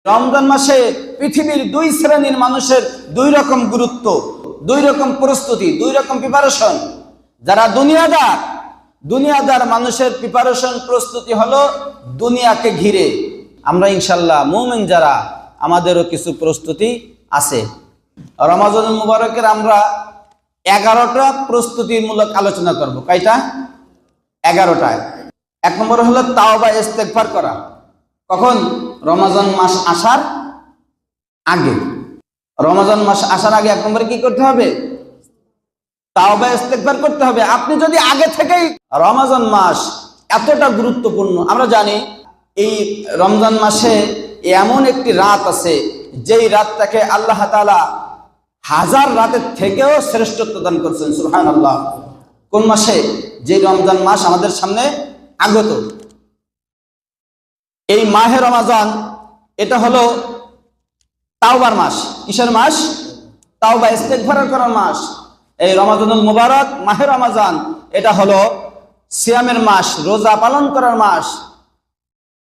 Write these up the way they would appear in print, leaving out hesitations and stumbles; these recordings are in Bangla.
রমজান মাসে পৃথিবীর দুই শ্রেণীর মানুষের দুই রকম গুরুত্ব, দুই রকম প্রস্তুতি, দুই রকম প্রিপারেশন। যারা দুনিয়াদার মানুষের প্রিপারেশন প্রস্তুতি হলো দুনিয়াকে ঘিরে। আমরা ইনশাল্লাহ মুমিন যারা, আমাদেরও কিছু প্রস্তুতি আছে। রমাজানুল মুবারকের আমরা 11টা প্রস্তুতিমূলক আলোচনা করব। কয়টা? 11টায়। 1 নম্বর হলো তাওবা ইস্তেগফার করা। কখন? রমজান মাস আসার আগে। রমজান মাস আসার আগে 1 নম্বরে কি করতে হবে? তাওবা ইস্তেগফার করতে হবে। আপনি যদি আগে থেকেই, রমজান মাস এতটা গুরুত্বপূর্ণ, আমরা জানি এই রমজান মাসে এমন একটি রাত আছে যেই রাতটাকে আল্লাহ তাআলা 1000 রাতের থেকেও শ্রেষ্ঠত্ব দান করছেন। সুবহানাল্লাহ। কোন মাসে? যে রমজান মাস আমাদের সামনে আগত, এই মাহে রমজান, এটা হলো তাওবার মাস। কিসের মাস? তাওবা ইস্তেগফার করার মাস। এই রমজানুল মুবারক মাহে রমজান, এটা হলো সিয়ামের মাস, রোজা পালন করার মাস।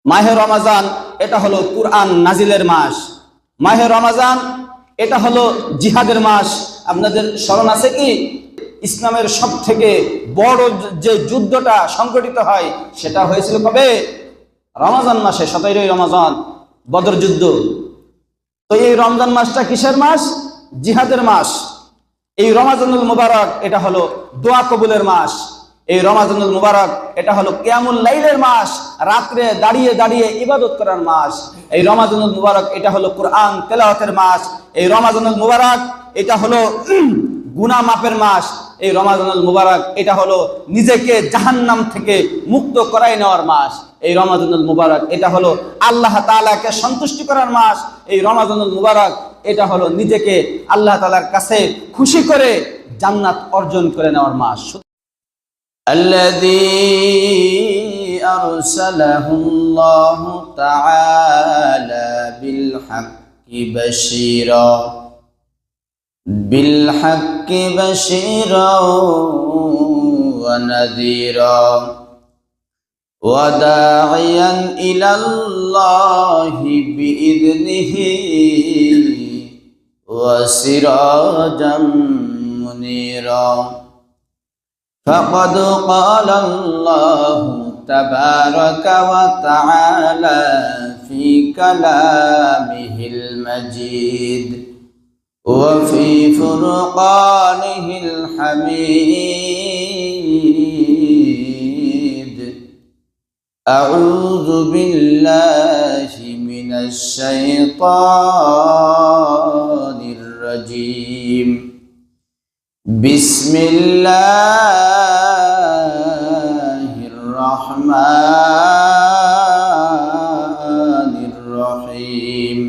মাহে রমজান এটা হলো কুরআন নাজিলের মাস। মাহে রমজান এটা হলো জিহাদের মাস। আপনাদের স্মরণ আছে কি? ইসলামের সব থেকে বড় যে যুদ্ধটা সংগঠিত হয় সেটা হয়েছিল কবে? রমজান মাসে, 17ই রমজান, বদর যুদ্ধ। তো এই রমজান মাসটা কিসের মাস? জিহাদের মাস। এই রমজানুল মুবারক এটা হলো দোয়া কবুলের মাস। এই রমজানুল মুবারক এটা হলো কিয়ামুল লাইলের মাস, রাত্রে দাঁড়িয়ে দাঁড়িয়ে ইবাদত করার মাস। এই রমজানুল মুবারক এটা হলো কুরআন তেলাওয়াতের মাস। এই রমজানুল মুবারক এটা হলো গুনাহ মাফের মাস। এই রমজানুল মুবারক এটা হলো নিজেকে জাহান্নাম থেকে মুক্ত করাই নেওয়ার মাস। এই রমজানুল মুবারক এটা হলো আল্লাহ তাআলাকে সন্তুষ্টি করার মাস। এই রমজানুল মুবারক এটা হলো নিজেকে আল্লাহ তাআলার কাছে খুশি করে জান্নাত অর্জন করে নেওয়ার মাস। الذي أرسله الله تعالى بالحق بشيرا ونذيرا وداعيا إلى الله بإذنه وسراجا منيرا فقد قال الله تبارك وتعالى في كلامه المجيد وفي فرقانه الحميد أعوذ بالله من الشيطان الرجيم بسم الله الرحمن الرحيم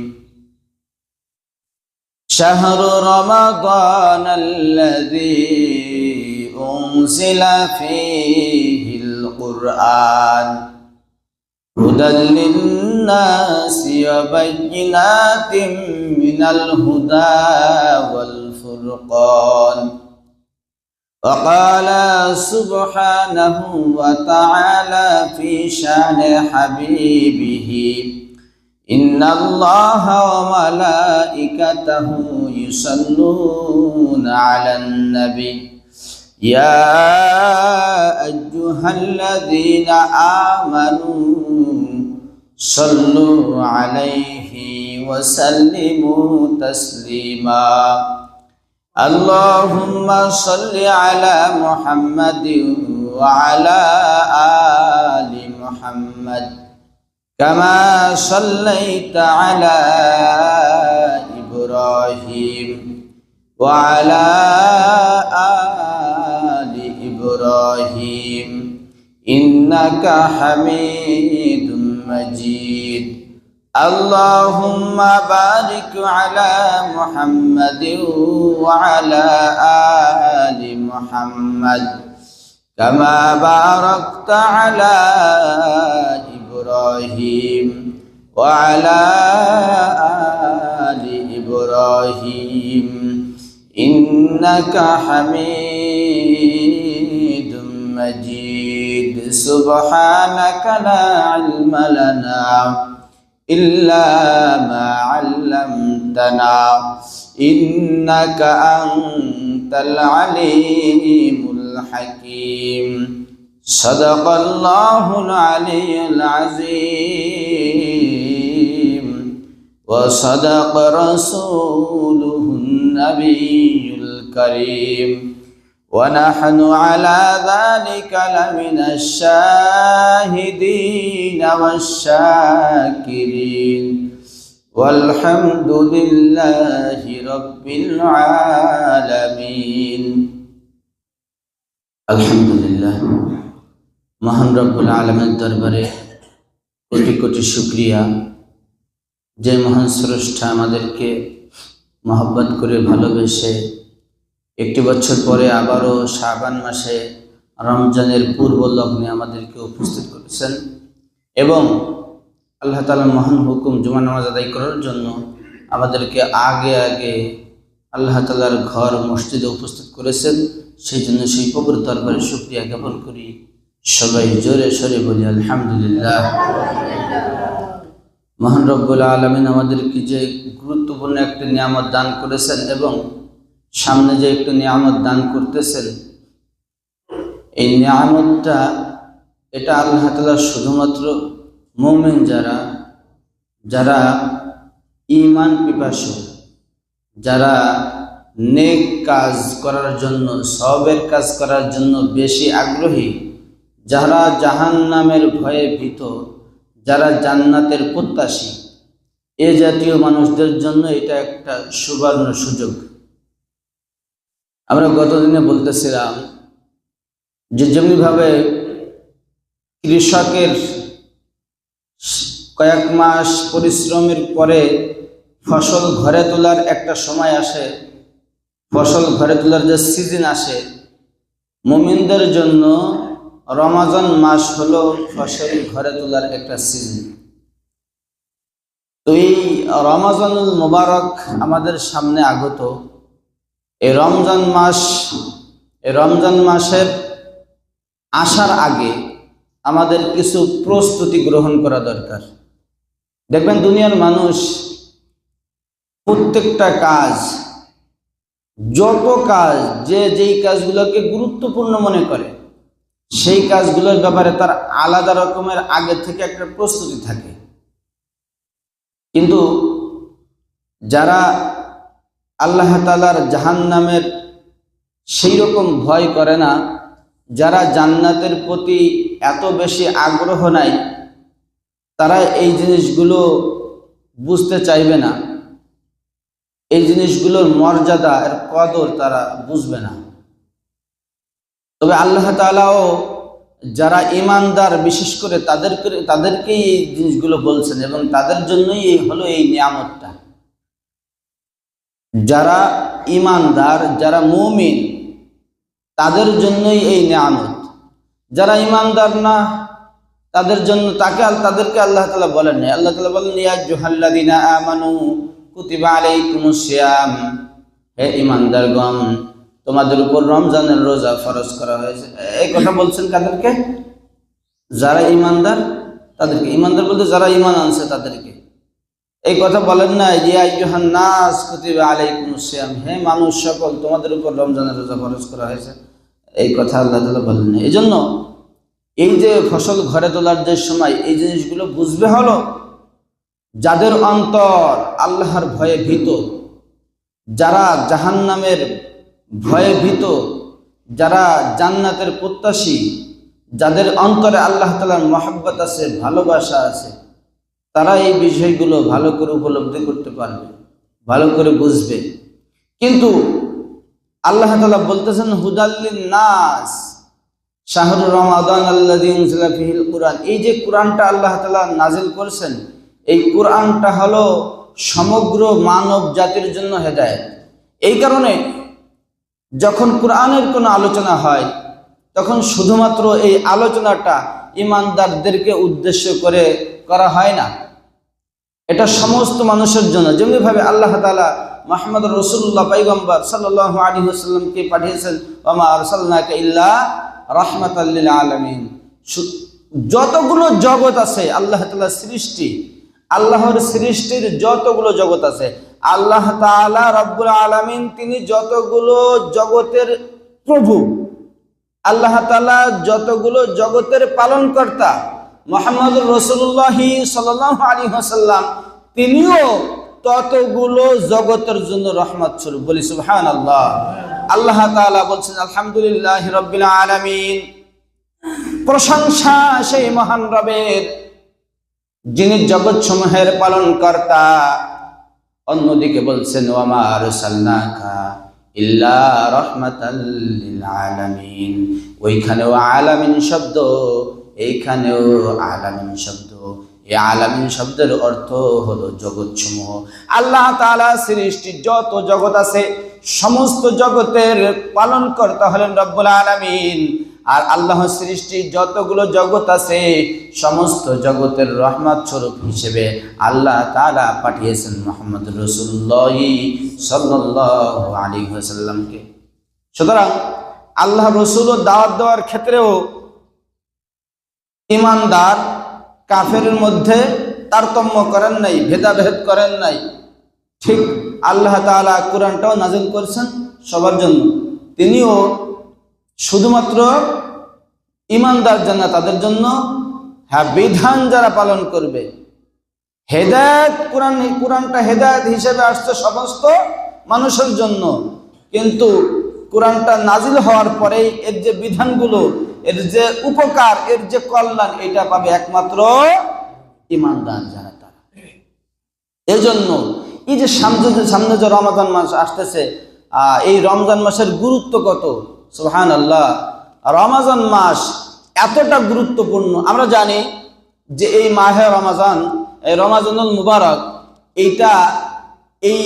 شهر رمضان الذي أنزل فيه القرآن هدى للناس وبينات من الهدى والفرقان وقال سبحانه وتعالى في شأن حبيبه إن الله وملائكته يصلون على النبي يا أيها الذين آمنوا صلوا عليه وسلموا تسليما اللهم صل على محمد وعلى آل محمد كما صليت على إبراهيم وعلى آل إبراهيم إنك حميد مجيد اللهم بارك على محمد وعلى آل محمد كما باركت على إبراهيم وعلى آل إبراهيم إنك حميد مجيد سبحانك لا علم لنا إلا ما علمتنا إنك أنت العليم الحكيم صدق الله العلي العظيم وصدق رسوله النبي الكريم ونحن على ذلك لمن الشاهدين والشاكرين والحمد لله رب العالمين الحمد لله মহান রব্বুল আলামিনের দরবারে কোটি কোটি শুকরিয়া যে মহান স্রষ্টা আমাদেরকে মহব্বত করে ভালোবেসে একটি বছর পরে আবারও শাবান মাসে রমজানের পূর্ব লগ্নে আমাদেরকে উপস্থিত করেছেন এবং আল্লাহ তাআলার মহান হুকুম জুমা নামাজ আদায় করার জন্য আমাদেরকে আগে আগে আল্লাহ তাআলার ঘর মসজিদে উপস্থিত করেছেন। সেই জন্য সেই পবিত্র দরবারে শুকরিয়া জ্ঞাপন করি। সবাই জোরে সরে বলি আলহামদুলিল্লাহ। মহান রব্বুল আলামিন আমাদেরকে যে গুরুত্বপূর্ণ একটি নিয়ামত দান করেছেন এবং সামনে যে একটি নিয়ামত দান করতেছেন, এই নিয়ামতটা এটা আল্লাহ তাআলা শুধুমাত্র মুমিন যারা ঈমান পিপাসু, যারা নেক কাজ করার জন্য, সওয়াবের কাজ করার জন্য বেশি আগ্রহী, যারা জাহান্নামের ভয়ে ভীত, যারা জান্নাতের প্রত্যাশী, এ জাতীয় মানুষদের জন্য এটা একটা সুবর্ণ সুযোগ। আমরা গতদিনে বলতেছিলাম যে যেমনিভাবে কৃষকের কয়েক মাস পরিশ্রমের পরে ফসল ঘরে তোলার একটা সময় আসে, ফসল ঘরে তোলার যে সিজন আসে, মুমিনদের জন্য রমজান মাস হলো ফসল ঘরে তোলার একটা সিজন। তো এই রমজানুল মুবারক আমাদের সামনে আগত। এই রমজান মাসের আসার আগে আমাদের কিছু প্রস্তুতি গ্রহণ করা দরকার। দেখবেন দুনিয়ার মানুষ প্রত্যেকটা কাজ, যত কাজ, যেই কাজগুলোকে গুরুত্বপূর্ণ মনে করে সেই কাজগুলোর ব্যাপারে তার আলাদা রকমের আগে থেকে একটা প্রস্তুতি থাকে। কিন্তু যারা আল্লাহ তাআলার জাহান্নামের সেই রকম ভয় করে না, যারা জান্নাতের প্রতি এত বেশি আগ্রহ নাই, তারা এই জিনিসগুলো বুঝতে চাইবে না, এই জিনিসগুলোর মর্যাদা এর কদর তারা বুঝবে না। তবে আল্লাহ তাআলাও যারা ঈমানদার, বিশেষ করে তাদেরকেই এই জিনিসগুলো বলছেন এবং তাদের জন্যই হলো এই নিয়ামতটা। যারা ঈমানদার, যারা মুমিন, তাদের জন্যই এই নিয়ামত। যারা ঈমানদার না, তাদের জন্য তাদেরকে আল্লাহ তাআলা বলেন না। আল্লাহ তাআলা বলেন ইয়া আইয়ুহাল্লাযীনা আমানু কুতিবা আলাইকুমুস সিয়াম, হে ঈমানদারগণ, তোমাদের উপর রমজানের রোজা ফরজ করা হয়েছে। এই কথা বলছেন কাদেরকে? যারা ঈমানদার তাদেরকে। ঈমানদার বলতে যারা ঈমান আনছে তাদেরকে। এই কথা বলেন না ইয়া আইয়ুহান নাস কুতিবা আলাইকুমুস সিয়াম, হে মানুষ সকল, তোমাদের উপর রমজানের রোজা ফরজ করা হয়েছে। এই কথা আল্লাহ তাআলা বলেন না। এজন্য এই যে ফসল ঘরে তোলার যে সময়, এই জিনিসগুলো বুঝবে হলো যাদের অন্তর আল্লাহর ভয়ে ভীত, যারা জাহান্নামের ভয়ে ভীত, যারা জান্নাতের প্রত্যাশী, যাদের অন্তরে আল্লাহ তাআলার মহব্বত আছে, ভালোবাসা আছে, তারা এই বিষয়গুলো ভালো করে উপলব্ধি করতে পারবে, ভালো করে বুঝবে। কিন্তু আল্লাহ তাআলা বলতেছেন হুদাল্লিন নাস শাহরু রমাদান আল্লাযী উনজিলা ফীহিল কুরআন। এই যে কোরআনটা আল্লাহ তাআলা নাজিল করেছেন, এই কোরআনটা হলো সমগ্র মানব জাতির জন্য হেদায়েত। এই কারণে যখন কোরআনের কোনো আলোচনা হয়, তখন শুধুমাত্র এই আলোচনাটা ঈমানদারদেরকে উদ্দেশ্য করে করা হয় না, এটা সমস্ত মানুষের জন্য। যেমনিভাবে আল্লাহ তাআলা মুহাম্মদ রাসূলুল্লাহ পয়গম্বর সাল্লাল্লাহু আলাইহি ওয়াসাল্লামকে পাঠিয়েছেন, ওয়া মা আরসালনাকা ইল্লা রাহমাতাল লিল আলামিন। যতগুলো জগৎ আছে আল্লাহ তাআলার সৃষ্টি, আল্লাহর সৃষ্টির যতগুলো জগৎ আছে, আল্লাহ তাআলা রব্বুল আলামিন তিনি যতগুলো জগতের প্রভু, আল্লাহ তাআলা যতগুলো জগতের পালনকর্তা, মুহাম্মদুর রাসূলুল্লাহ সাল্লাল্লাহু আলাইহি ওয়াসাল্লাম তিনিও ততগুলো জগতের জন্য রহমত স্বরূপ। বলি সুবহানাল্লাহ। আল্লাহ তাআলা বলছেন আলহামদুলিল্লাহি রাব্বিল আলামিন, প্রশংসা সেই মহান রবের যিনি জগৎ সমূহের পালনকর্তা। অন্যদিকে বলছেন ওয়ামা আরসালনাকা ইল্লা রাহমাতাল লিল আলামিন। ওইখানেও আলামিন শব্দ, এইখানেও আলামিন শব্দ। এই আলামিন শব্দের অর্থ হলো জগৎ সমূহ। আল্লাহ তাআলা সৃষ্টির যত জগৎ আছে সমস্ত জগতের পালনকর্তা হলেন রব্বুল আলামিন। আর আল্লাহ সৃষ্টির যতগুলো জগৎ আছে সমস্ত জগতের রহমত স্বরূপ হিসেবে আল্লাহ তাআলা পাঠিয়েছেন মুহাম্মদ রাসূলুল্লাহ সাল্লাল্লাহু আলাইহি ওয়াসাল্লামকে। সুতরাং আল্লাহ রাসূলও দাওয়াত দেওয়ার ক্ষেত্রেও ঈমানদার কাফেরের মধ্যে তারতম্য করেন নাই, ভেদাভেদ করেন নাই। ঠিক আল্লাহ তাআলা কোরআনটাও নাযিল করেছেন সবার জন্য। তিনিও শুধুমাত্র ঈমানদার যারা তাদের জন্য, হ্যাঁ বিধান যারা পালন করবে, হেদায়েত, কোরআনটা হেদায়েত হিসেবে আসছে সমস্ত মানুষের জন্য। কিন্তু কোরআনটা নাজিল হওয়ার পরেই এর যে বিধানগুলো, এর যে উপকার, এর যে কল্যাণ, এটা পাবে একমাত্র ঈমানদার যারা তারা। এই জন্য এই যে সামনে যে রমাদান মাস আসতেছে, এই রমজান মাসের গুরুত্ব কত, সুবহানাল্লাহ। রমজান মাস এতটা গুরুত্বপূর্ণ। আমরা জানি যে এই মাহে রমাজান, এই রমাজানুল মুবারক, এইটা এই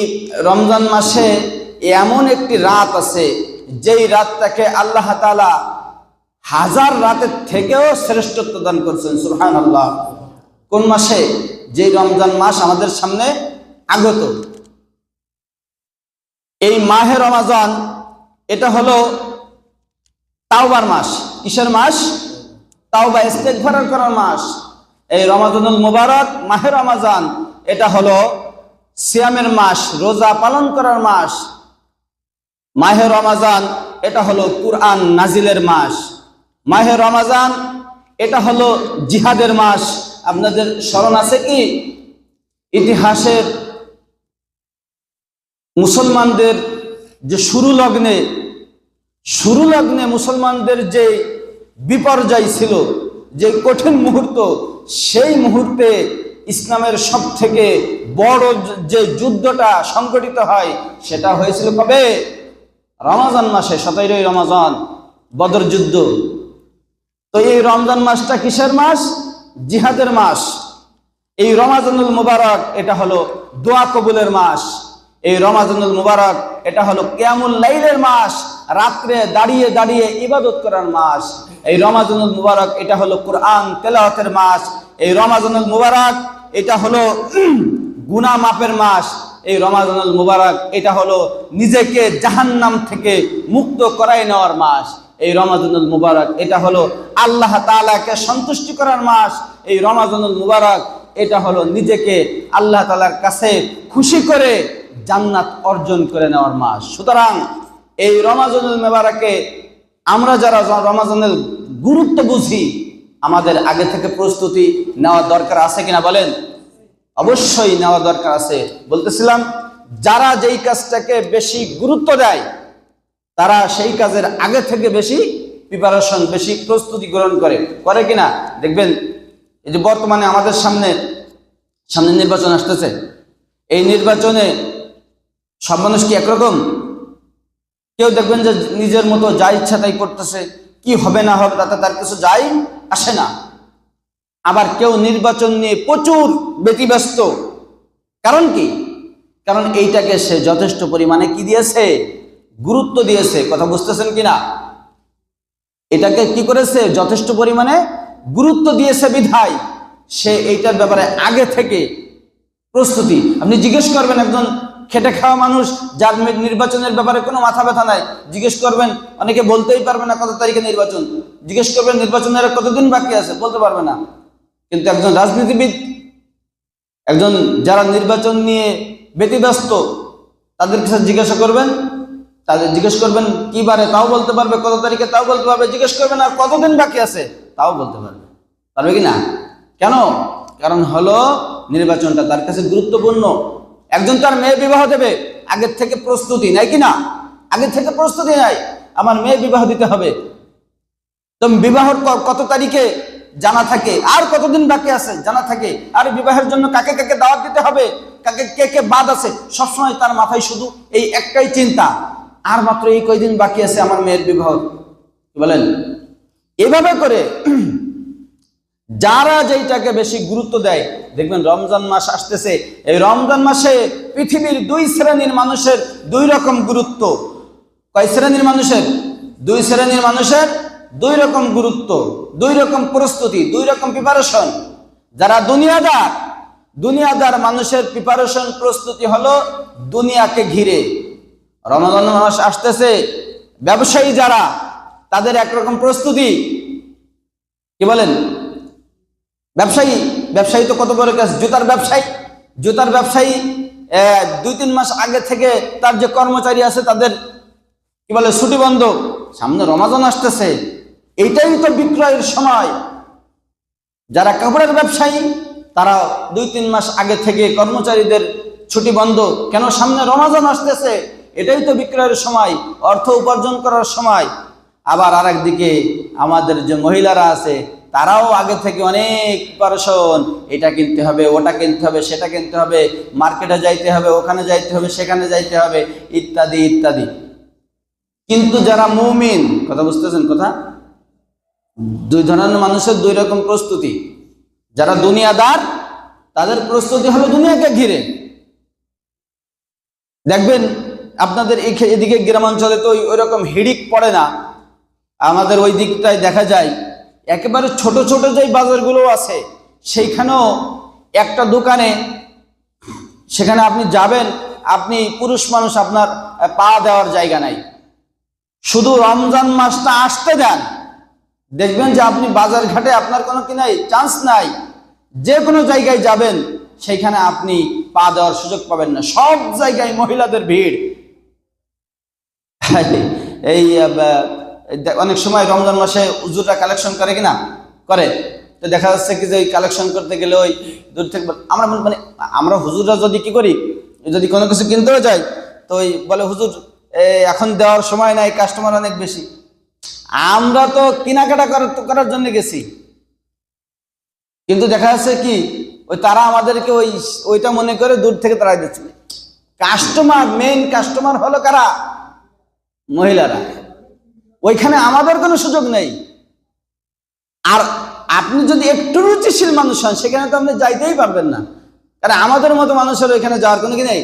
রমজান মাসে এমন একটি রাত আছে যেই রাতটাকে আল্লাহ তাআলা হাজার রাতের থেকেও শ্রেষ্ঠত্ব দান করছেন, সুবহানাল্লাহ। কোন মাসে? যে রমজান মাস আমাদের সামনে আগত, এই মাহে রমাজান, এটা হলো তাওবার মাস। কিসের মাস? তাওবা, ইস্তেগফার করার মাস। এই রমাজানুল মুবারক মাহে রমাজান এটা হলো সিয়ামের মাস, রোজা পালন করার মাস। মাহে রমাজান এটা হলো কুরআন নাজিলের মাস। মাহে রমাজান এটা হলো জিহাদের মাস। আপনাদের স্মরণ আছে কি ইতিহাসের মুসলমানদের যে শুরু লগ্নে মুসলমানদের যে বিপর্যয় ছিল, যে কঠিন মুহূর্ত, সেই মুহূর্তে ইসলামের সব থেকে বড় যে যুদ্ধটা সংগঠিত হয় সেটা হয়েছিল কবে? রমজান মাসে, 17 রমজান, বদর যুদ্ধ। তো এই রমজান মাসটা কিসের মাস? জিহাদের মাস। এই রমাজানুল মুবারক এটা হলো দোয়া কবুলের মাস। এই রমাজানুল মুবারক এটা হলো কিয়ামুল লাইলের মাস, রাত্রে দাঁড়িয়ে দাঁড়িয়ে ইবাদত করার মাস। এই রমাজানুল মুবারক এটা হলো কুরআন তেলাওয়াতের মাস। এই রমাজানুল মুবারক এটা হলো গুনাহ মাফের মাস। এই রমাজানুল মুবারক এটা হলো নিজেকে জাহান্নাম থেকে মুক্ত করাই নেওয়ার মাস। এই রমাজানুল মুবারক এটা হলো আল্লাহ তাআলাকে সন্তুষ্টি করার মাস। এই রমাজানুল মুবারক এটা হলো নিজেকে আল্লাহ তাআলার কাছে খুশি করে জান্নাত অর্জন করে নেওয়ার মাস। সুতরাং এই রমাজানুল মুবারকে আমরা যারা রমাজানের গুরুত্ব বুঝি, আমাদের আগে থেকে প্রস্তুতি নেওয়া দরকার আছে কিনা বলেন? অবশ্যই নেওয়া দরকার আছে। বলতেছিলাম, যারা যেই কাজটাকে বেশি গুরুত্ব দেয় তারা সেই কাজের আগে থেকে বেশি প্রিপারেশন, বেশি প্রস্তুতি গ্রহণ করে কিনা দেখবেন। এই যে বর্তমানে আমাদের সামনে নির্বাচন আসতেছে, এই নির্বাচনে সব মানুষ কি একরকম? কেউ দেখবেন যে নিজের মতো যা ইচ্ছা তাই করতেছে, কি হবে না হবে তাতে তার কিছু যায় আসে না। আবার কেউ নির্বাচন নিয়ে প্রচুর ব্যতিব্যস্ত। কারণ কি? কারণ এইটাকে সে যথেষ্ট পরিমাণে কি দিয়েছে? গুরুত্ব দিয়েছে। কথা বুঝতেছেন কিনা? এটাকে কি করেছে? যথেষ্ট পরিমাণে গুরুত্ব দিয়েছে বিধায় সে এইটার ব্যাপারে আগে থেকে প্রস্তুতি। আপনি জিজ্ঞেস করবেন একজন খেটে খাওয়া মানুষ যার নির্বাচনের ব্যাপারে কোনো মাথা ব্যথা নাই, জিজ্ঞেস করবেন, অনেকে বলতেই পারবে না কত তারিখে নির্বাচন। জিজ্ঞেস করবেন নির্বাচনের কতদিন বাকি আছে, বলতে পারবে না। কিন্তু একজন রাজনীতিবিদ, একজন যারা নির্বাচন নিয়ে ব্যতিব্যস্ত তাদের কাছে জিজ্ঞাসা করবেন, তাদের জিজ্ঞেস করবেন কি বারে, তাও বলতে পারবে, কত তারিখে তাও বলতে পারবে, জিজ্ঞেস করবেন আর কতদিন বাকি আছে তাও বলতে পারবে, পারবে কি না? কেন? কারণ হলো নির্বাচনটা তার কাছে গুরুত্বপূর্ণ। একজন তার মেয়ে বিবাহ দেবে, আগের থেকে প্রস্তুতি নাই কিনা? আগের থেকে প্রস্তুতি নাই, আমার মেয়ে বিবাহ দিতে হবে, তো বিবাহের কত তারিখে জানা থাকে, আর কতদিন বাকি আছে জানা থাকে, আর বিবাহের জন্য কাকে কাকে দাওয়াত দিতে হবে, কাকে কে কে বাদ আছে, সবসময় তার মাথায় শুধু এই একটাই চিন্তা, আর মাত্র এই কয়দিন বাকি আছে আমার মেয়ের বিবাহ। কি বলেন? এভাবে করে যারা যেটাকে বেশি গুরুত্ব দেয়, দেখবেন রমজান মাস আসতেছে, এই রমজান মাসে পৃথিবীর দুই শ্রেণীর মানুষের দুই রকম গুরুত্ব। কয় শ্রেণীর মানুষের? দুই শ্রেণীর মানুষের দুই রকম গুরুত্ব, দুই রকম প্রস্তুতি, দুই রকম প্রিপারেশন। যারা দুনিয়াদার মানুষের প্রিপারেশন প্রস্তুতি হলো দুনিয়াকে ঘিরে। রমজান মাস আসতেছে, ব্যবসায়ী যারা, তাদের একরকম প্রস্তুতি। কি বলেন? ব্যবসায়ী তো কত বড় কাজ, জুতার ব্যবসায়ী 2-3 মাস আগে থেকে তার যে কর্মচারী আছে তাদের কি বলে ছুটি বন্ধ, সামনে রমজান আসতেছে, এইটাই তো বিক্রয়ের সময়। যারা কাপড়ের ব্যবসায়ী তারা 2-3 মাস আগে থেকে কর্মচারীদের ছুটি বন্ধ, কেন? সামনে রমজান আসতেছে, এটাই তো বিক্রয়ের সময়, অর্থ উপার্জন করার সময়। আবার আরেকদিকে আমাদের যে মহিলারা আছে তারাও আগে থেকে অনেক প্রিপারেশন, এটা কিনতে হবে, ওটা কিনতে হবে, সেটা কিনতে হবে, মার্কেটে যাইতে হবে, ওখানে যাইতে হবে, সেখানে যাইতে হবে, ইত্যাদি ইত্যাদি। কিন্তু যারা মুমিন, কথা বুঝতেছেন কথা? দুই ধরনের মানুষের দুই রকম প্রস্তুতি। যারা দুনিয়াদার তাদের প্রস্তুতি হলো দুনিয়াকে ঘিরে। দেখবেন আপনাদের এদিকে গ্রামাঞ্চলে তো ওই রকম হিড়িক পড়ে না, আমাদের ওই দিকটায় দেখা যায় একেবারে ছোট ছোট যে বাজারগুলো আছে সেইখানেও একটা দোকানে, সেখানে আপনি যাবেন, আপনি পুরুষ মানুষ, আপনার পা দেওয়ার জায়গা নাই। শুধু রমজান মাসটা আসতে দেন, দেখবেন যে আপনি বাজার ঘাটে আপনার কোনো কি নাই, চান্স নাই। যে কোনো জায়গায় যাবেন সেইখানে আপনি পা দেওয়ার সুযোগ পাবেন না, সব জায়গায় মহিলাদের ভিড়। এই অনেক সময় রমজান মাসে হুজুররা কালেকশন করে কিনা, করে, তো দেখা যাচ্ছে কি যে ওই কালেকশন করতে গেলে ওই দূর থেকে আমরা হুজুররা যদি কি করি, যদি কোনো কিছু কিনতেও যাই তো ওই বলে হুজুর এখন দেওয়ার সময় নাই, কাস্টমার অনেক বেশি। আমরা তো কেনাকাটা করার জন্য গেছি, কিন্তু দেখা যাচ্ছে কি ওই তারা আমাদেরকে ওইটা মনে করে দূর থেকে তাড়াই দিচ্ছে। মেইন কাস্টমার হলো কারা? মহিলারা। ওইখানে আমাদের কোনো সুযোগ নেই। আর আপনি যদি একটু রুচিশীল মানুষ হন সেখানে তো আপনি যাইতেই পারবেন না, কারণ আমাদের মতো মানুষের ওইখানে যাওয়ার কোনো কি নেই,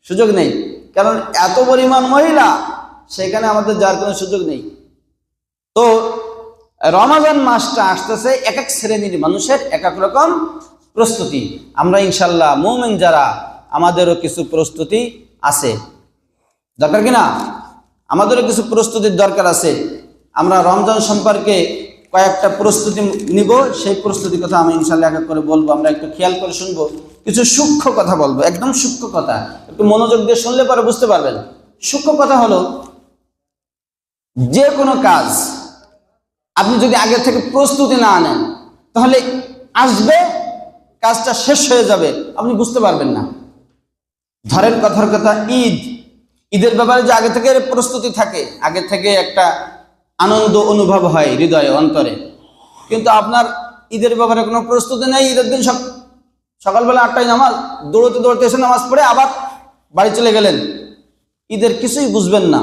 সুযোগ নেই, কারণ এত পরিমাণ মহিলা, সেখানে আমাদের যাওয়ার কোনো সুযোগ নেই। তো রমজান মাসটা আসতেছে, এক এক শ্রেণীর মানুষের এক এক রকম প্রস্তুতি। আমরা ইনশাল্লাহ মুমিন যারা, আমাদেরও কিছু প্রস্তুতি আছে, দরকার কিনা? আমাদেরও কিছু প্রস্তুতির দরকার আছে। আমরা রমজান সম্পর্কে কয়েকটা প্রস্তুতি নিব, সেই প্রস্তুতির কথা আমি ইনশাল্লাহ এক এক করে বলবো। আমরা একটু খেয়াল করে শুনবো, কিছু সূক্ষ্ম কথা বলবো, একদম সূক্ষ্ম কথা, একটু মনোযোগ দিয়ে শুনলে পরে বুঝতে পারবেন। সূক্ষ্ম কথা হলো, যে কোনো কাজ আপনি যদি আগে থেকে প্রস্তুতি না নেন তাহলে আসবে, কাজটা শেষ হয়ে যাবে, আপনি বুঝতে পারবেন না। ধরেন কথার কথা, ঈদের ব্যাপারে যে আগে থেকে প্রস্তুতি থাকে, আগে থেকে একটা আনন্দ অনুভব হয় হৃদয়ে অন্তরে, কিন্তু আপনার ঈদের ব্যাপারে কোনো প্রস্তুতি নেই। ঈদের দিন সকালবেলা 8টায় নামাজ, দৌড়তে এসে নামাজ পড়ে আবার বাড়ি চলে গেলেন, ঈদের কিছুই বুঝবেন না।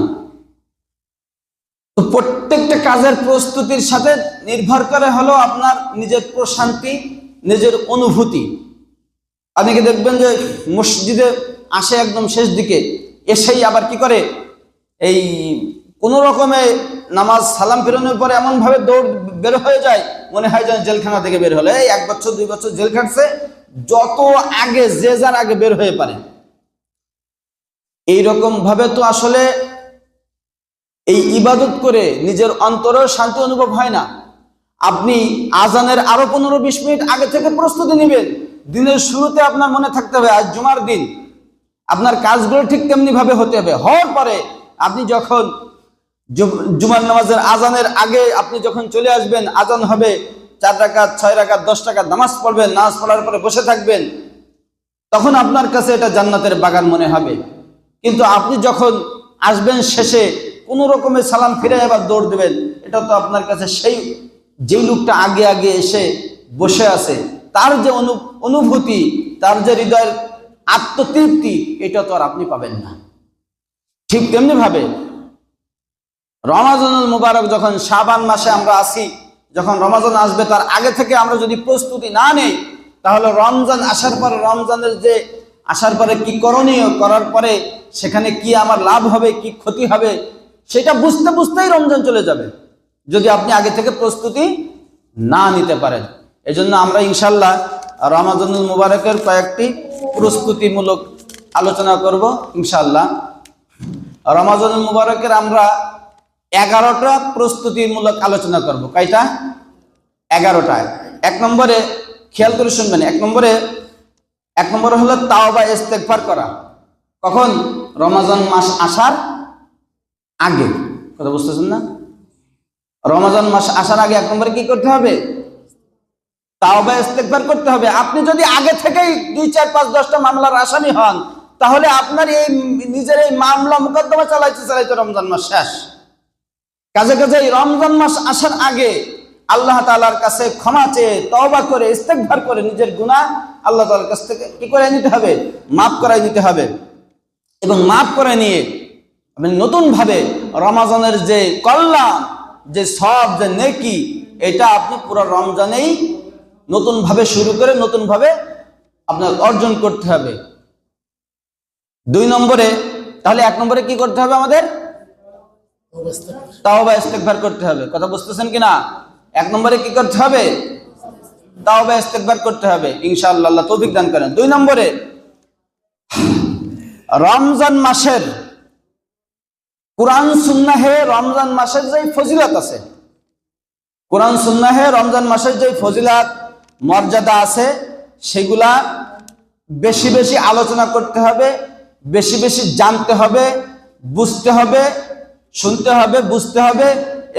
তো প্রত্যেকটা কাজের প্রস্তুতির সাথে নির্ভর করে হলো আপনার নিজের প্রশান্তি, নিজের অনুভূতি। অনেকে দেখবেন যে মসজিদে আসে একদম শেষ দিকে, এসেই আবার কি করে, এই কোনো রকমে নামাজ সালাম ফেরানোর পরে এমন ভাবে দৌড় বের হয়ে যায়, মনে হয় যেন জেলখানা থেকে বের হলে, এই 1 বছর 2 বছর জেল খাটছে, যত আগে যে যার আগে বের হয়ে পারে। এইরকম ভাবে তো আসলে এই ইবাদত করে নিজের অন্তরের শান্তি অনুভব হয় না। আপনি আজানের আরো 15-20 মিনিট আগে থেকে প্রস্তুতি নেবেন, দিনের শুরুতে আপনার মনে থাকতে হবে আজ জুমার দিন, আপনার কাজগুলো ঠিক তেমনি ভাবে হতে হবে। হওয়ার পরে আপনি যখন জুমার নামাজের আজানের আগে আপনি যখন চলে আসবেন, আজান হবে, 4 রাকাত 6 রাকাত 10 রাকাত নামাজ পড়বেন, নামাজ পড়ার পরে বসে থাকবেন, তখন আপনার কাছে এটা জান্নাতের বাগান মনে হবে। কিন্তু আপনি যখন আসবেন শেষে কোনো রকমের সালাম ফিরে আবার দৌড় দেবেন, এটা তো আপনার কাছে সেই যেই লোকটা আগে আগে এসে বসে আছে তার যে অনুভূতি, তার যে হৃদয়ের আত্মতৃপ্তি, এটা তো আর আপনি পাবেন না। ঠিক তেমনি ভাবে রমাজানুল মুবারক যখন শাবান মাসে আমরা আসি, যখন রমজান আসবে তার আগে থেকে আমরা যদি প্রস্তুতি না নেই, তাহলে রমজান আসার পরে, রমজানের যে আসার পরে কি করণীয়, করার পরে সেখানে কি আমার লাভ হবে কি ক্ষতি হবে, সেটা বুঝতে বুঝতেই রমজান চলে যাবে, যদি আপনি আগে থেকে প্রস্তুতি না নিতে পারেন। এজন্য আমরা ইনশাল্লাহ রমাজানুল মুবারকের কয়েকটি প্রস্তুতিমূলক আলোচনা করব ইনশাল্লাহ। রমাজানুল মুবারকের আমরা 11টা প্রস্তুতিমূলক আলোচনা করব। কয়টা? 11টায়। 1 নম্বরে খেয়াল করে শুনবেন, 1 নম্বরে হলো তাওবা ইস্তেগফার করা। কখন? রমজান মাস আসার আগে। কথা বুঝতেছেন না? রমজান মাস আসার আগে 1 নম্বরে কি করতে হবে? তাওবা ইস্তেগফার করতে হবে। আপনি যদি আগে থেকেই 2, 4, 5, 10টা মামলার আসামি হন, তাহলে আপনার এই নিজের এই মামলা মোকদ্দমা চালাইতে রমজান মাস শেষ। কাজে এই রমজান মাস আসার আগে আল্লাহ তাআলার কাছে ক্ষমা চেয়ে তওবা করে ইস্তেগফার করে নিজের গুনাহ আল্লাহ তাআলার কাছ থেকে কি করে নিতে হবে? মাফ করাই নিতে হবে। এবং মাফ করে নিয়ে আপনি নতুন ভাবে রমজানের যে কল্যাণ, যে সওয়াব, যে নেকি, এটা আপনি পুরো রমজানেই নতুন ভাবে শুরু করে নতুন ভাবে আপনার অর্জন করতে হবে। 2 নম্বরে, তাহলে 1 নম্বরে কি করতে হবে? আমাদের তাওবা ইস্তেগফার করতে হবে। কথা বুঝতেছেন কিনা? 1 নম্বরে কি করতে হবে? তাওবা ইস্তেগফার করতে হবে ইনশাআল্লাহ, আল্লাহ তৌফিক দান করেন। 2 নম্বরে রমজান মাসের কোরআন সুন্নাহে রমজান মাসের যে ফজিলত আছে, কোরআন সুন্নাহে রমজান মাসের যে ফজিলত মর্যাদা আছে, সেগুলা বেশি বেশি আলোচনা করতে হবে, বেশি বেশি জানতে হবে, বুঝতে হবে, শুনতে হবে, বুঝতে হবে,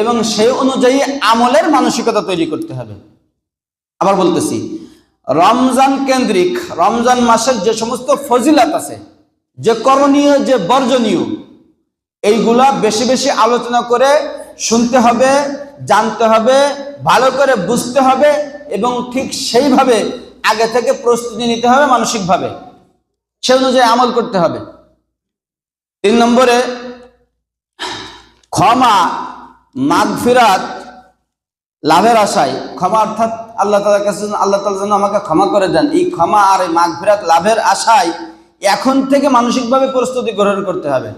এবং সেই অনুযায়ী আমলের মানসিকতা তৈরি করতে হবে। আবার বলতেছি, রমজান কেন্দ্রিক রমজান মাসের যে সমস্ত ফজিলত আছে, যে করণীয়, যে বর্জনীয়, এইগুলা বেশি বেশি আলোচনা করে শুনতে হবে, জানতে হবে, ভালো করে বুঝতে হবে, এবং ঠিক সেইভাবে আগে থেকে প্রস্তুতি নিতে হবে মানসিকভাবে, সে অনুযায়ী আমল করতে হবে। 3 নম্বরে ক্ষমা, মাগফিরাত লাভের আশায়, ক্ষমা অর্থাৎ আল্লাহ তাআলার কাছে আল্লাহ তাআলা যেন আমাকে ক্ষমা করে দেন, এই ক্ষমা আর এই মাগফিরাত লাভের আশায় এখন থেকে মানসিকভাবে প্রস্তুতি গ্রহণ করতে হবে।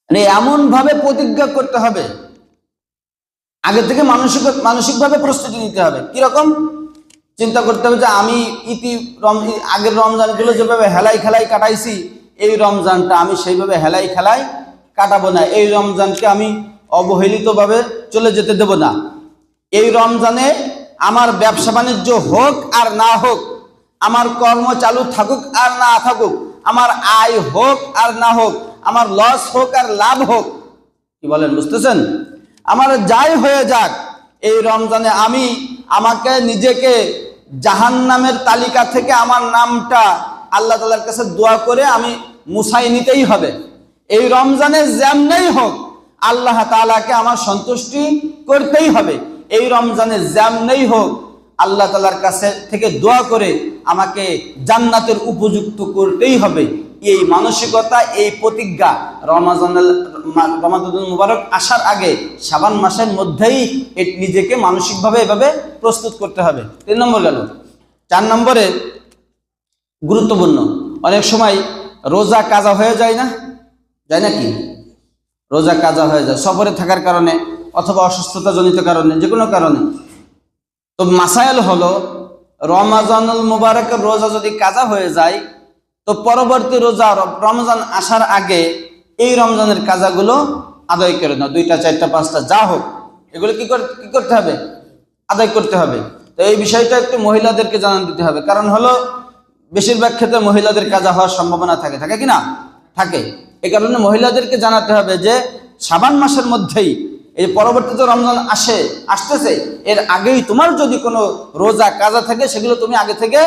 মানে এমন ভাবে প্রতিজ্ঞা করতে হবে, আগে থেকে মানসিকভাবে প্রস্তুতি নিতে হবে। কিরকম? চিন্তা করতে হবে যে আমি আগের রমজানগুলো যেভাবে হেলাই খেলাই কাটাইছি, এই রমজানটা আমি সেইভাবে হেলাই খেলাই কাটাবো না। এই রমজানকে আমি অবহেলিতভাবে চলে যেতে দেব না। এই রমজানে আমার ব্যবসা বাণিজ্য হোক আর না হোক, আমার কর্ম চালু থাকুক আর না থাকুক, আমার আয় হোক আর না হোক, আমার লস হোক আর লাভ হোক, কি বলেন? বুঝতেছেন? আমার যাই হয়ে যাক, এই রমজানে আমি আমাকে নিজেকে জাহান্নামের তালিকা থেকে আমার নামটা আল্লাহ তাআলার কাছে দোয়া করে আমি মুছাই নিতেই হবে। এই রমজানে যেমনেই হোক আল্লাহ তাআলাকে আমার সন্তুষ্টি করতেই হবে। এই রমজানে যেমনেই হোক আল্লাহ তাআলার কাছে থেকে দোয়া করে আমাকে জান্নাতের উপযুক্ত করতেই হবে। এই মানসিকতা, এই প্রতিজ্ঞা রমাদানুল মুবারক আসার আগে শাবান মাসের মধ্যেই নিজেকে মানসিকভাবে এভাবে প্রস্তুত করতে হবে। 3 নম্বর গেল। 4 নম্বরে গুরুত্বপূর্ণ, অনেক সময় রোজা কাজা হয়ে যায় না? যায় নাকি? রোজা কাজা হয়ে যায় সফরে থাকার কারণে অথবা অসুস্থতা জনিত কারণে, যে কোনো কারণে। তো মাসাইল হলো, রমাদানুল মুবারকের রোজা যদি কাজা হয়ে যায়, তো পরবর্তী রোজা রমজান আসার আগে এই রমজানের কাজাগুলো আদায় করে না, 2টা 4টা 5টা যা হোক, এগুলো কি করতে হবে? আদায় করতে হবে। তো এই বিষয়টা একটু মহিলাদেরকে জানান দিতে হবে, কারণ হলো বেশিরভাগ ক্ষেত্রে মহিলাদের কাজা হওয়ার সম্ভাবনা থাকে, থাকে কি না? থাকে। এই কারণে মহিলাদেরকে জানাতে হবে যে শাবান মাসের মধ্যেই, এই পরবর্তীতে রমজান আসতেছে, এর আগেই তোমার যদি কোনো রোজা কাজা থাকে সেগুলো তুমি আগে থেকে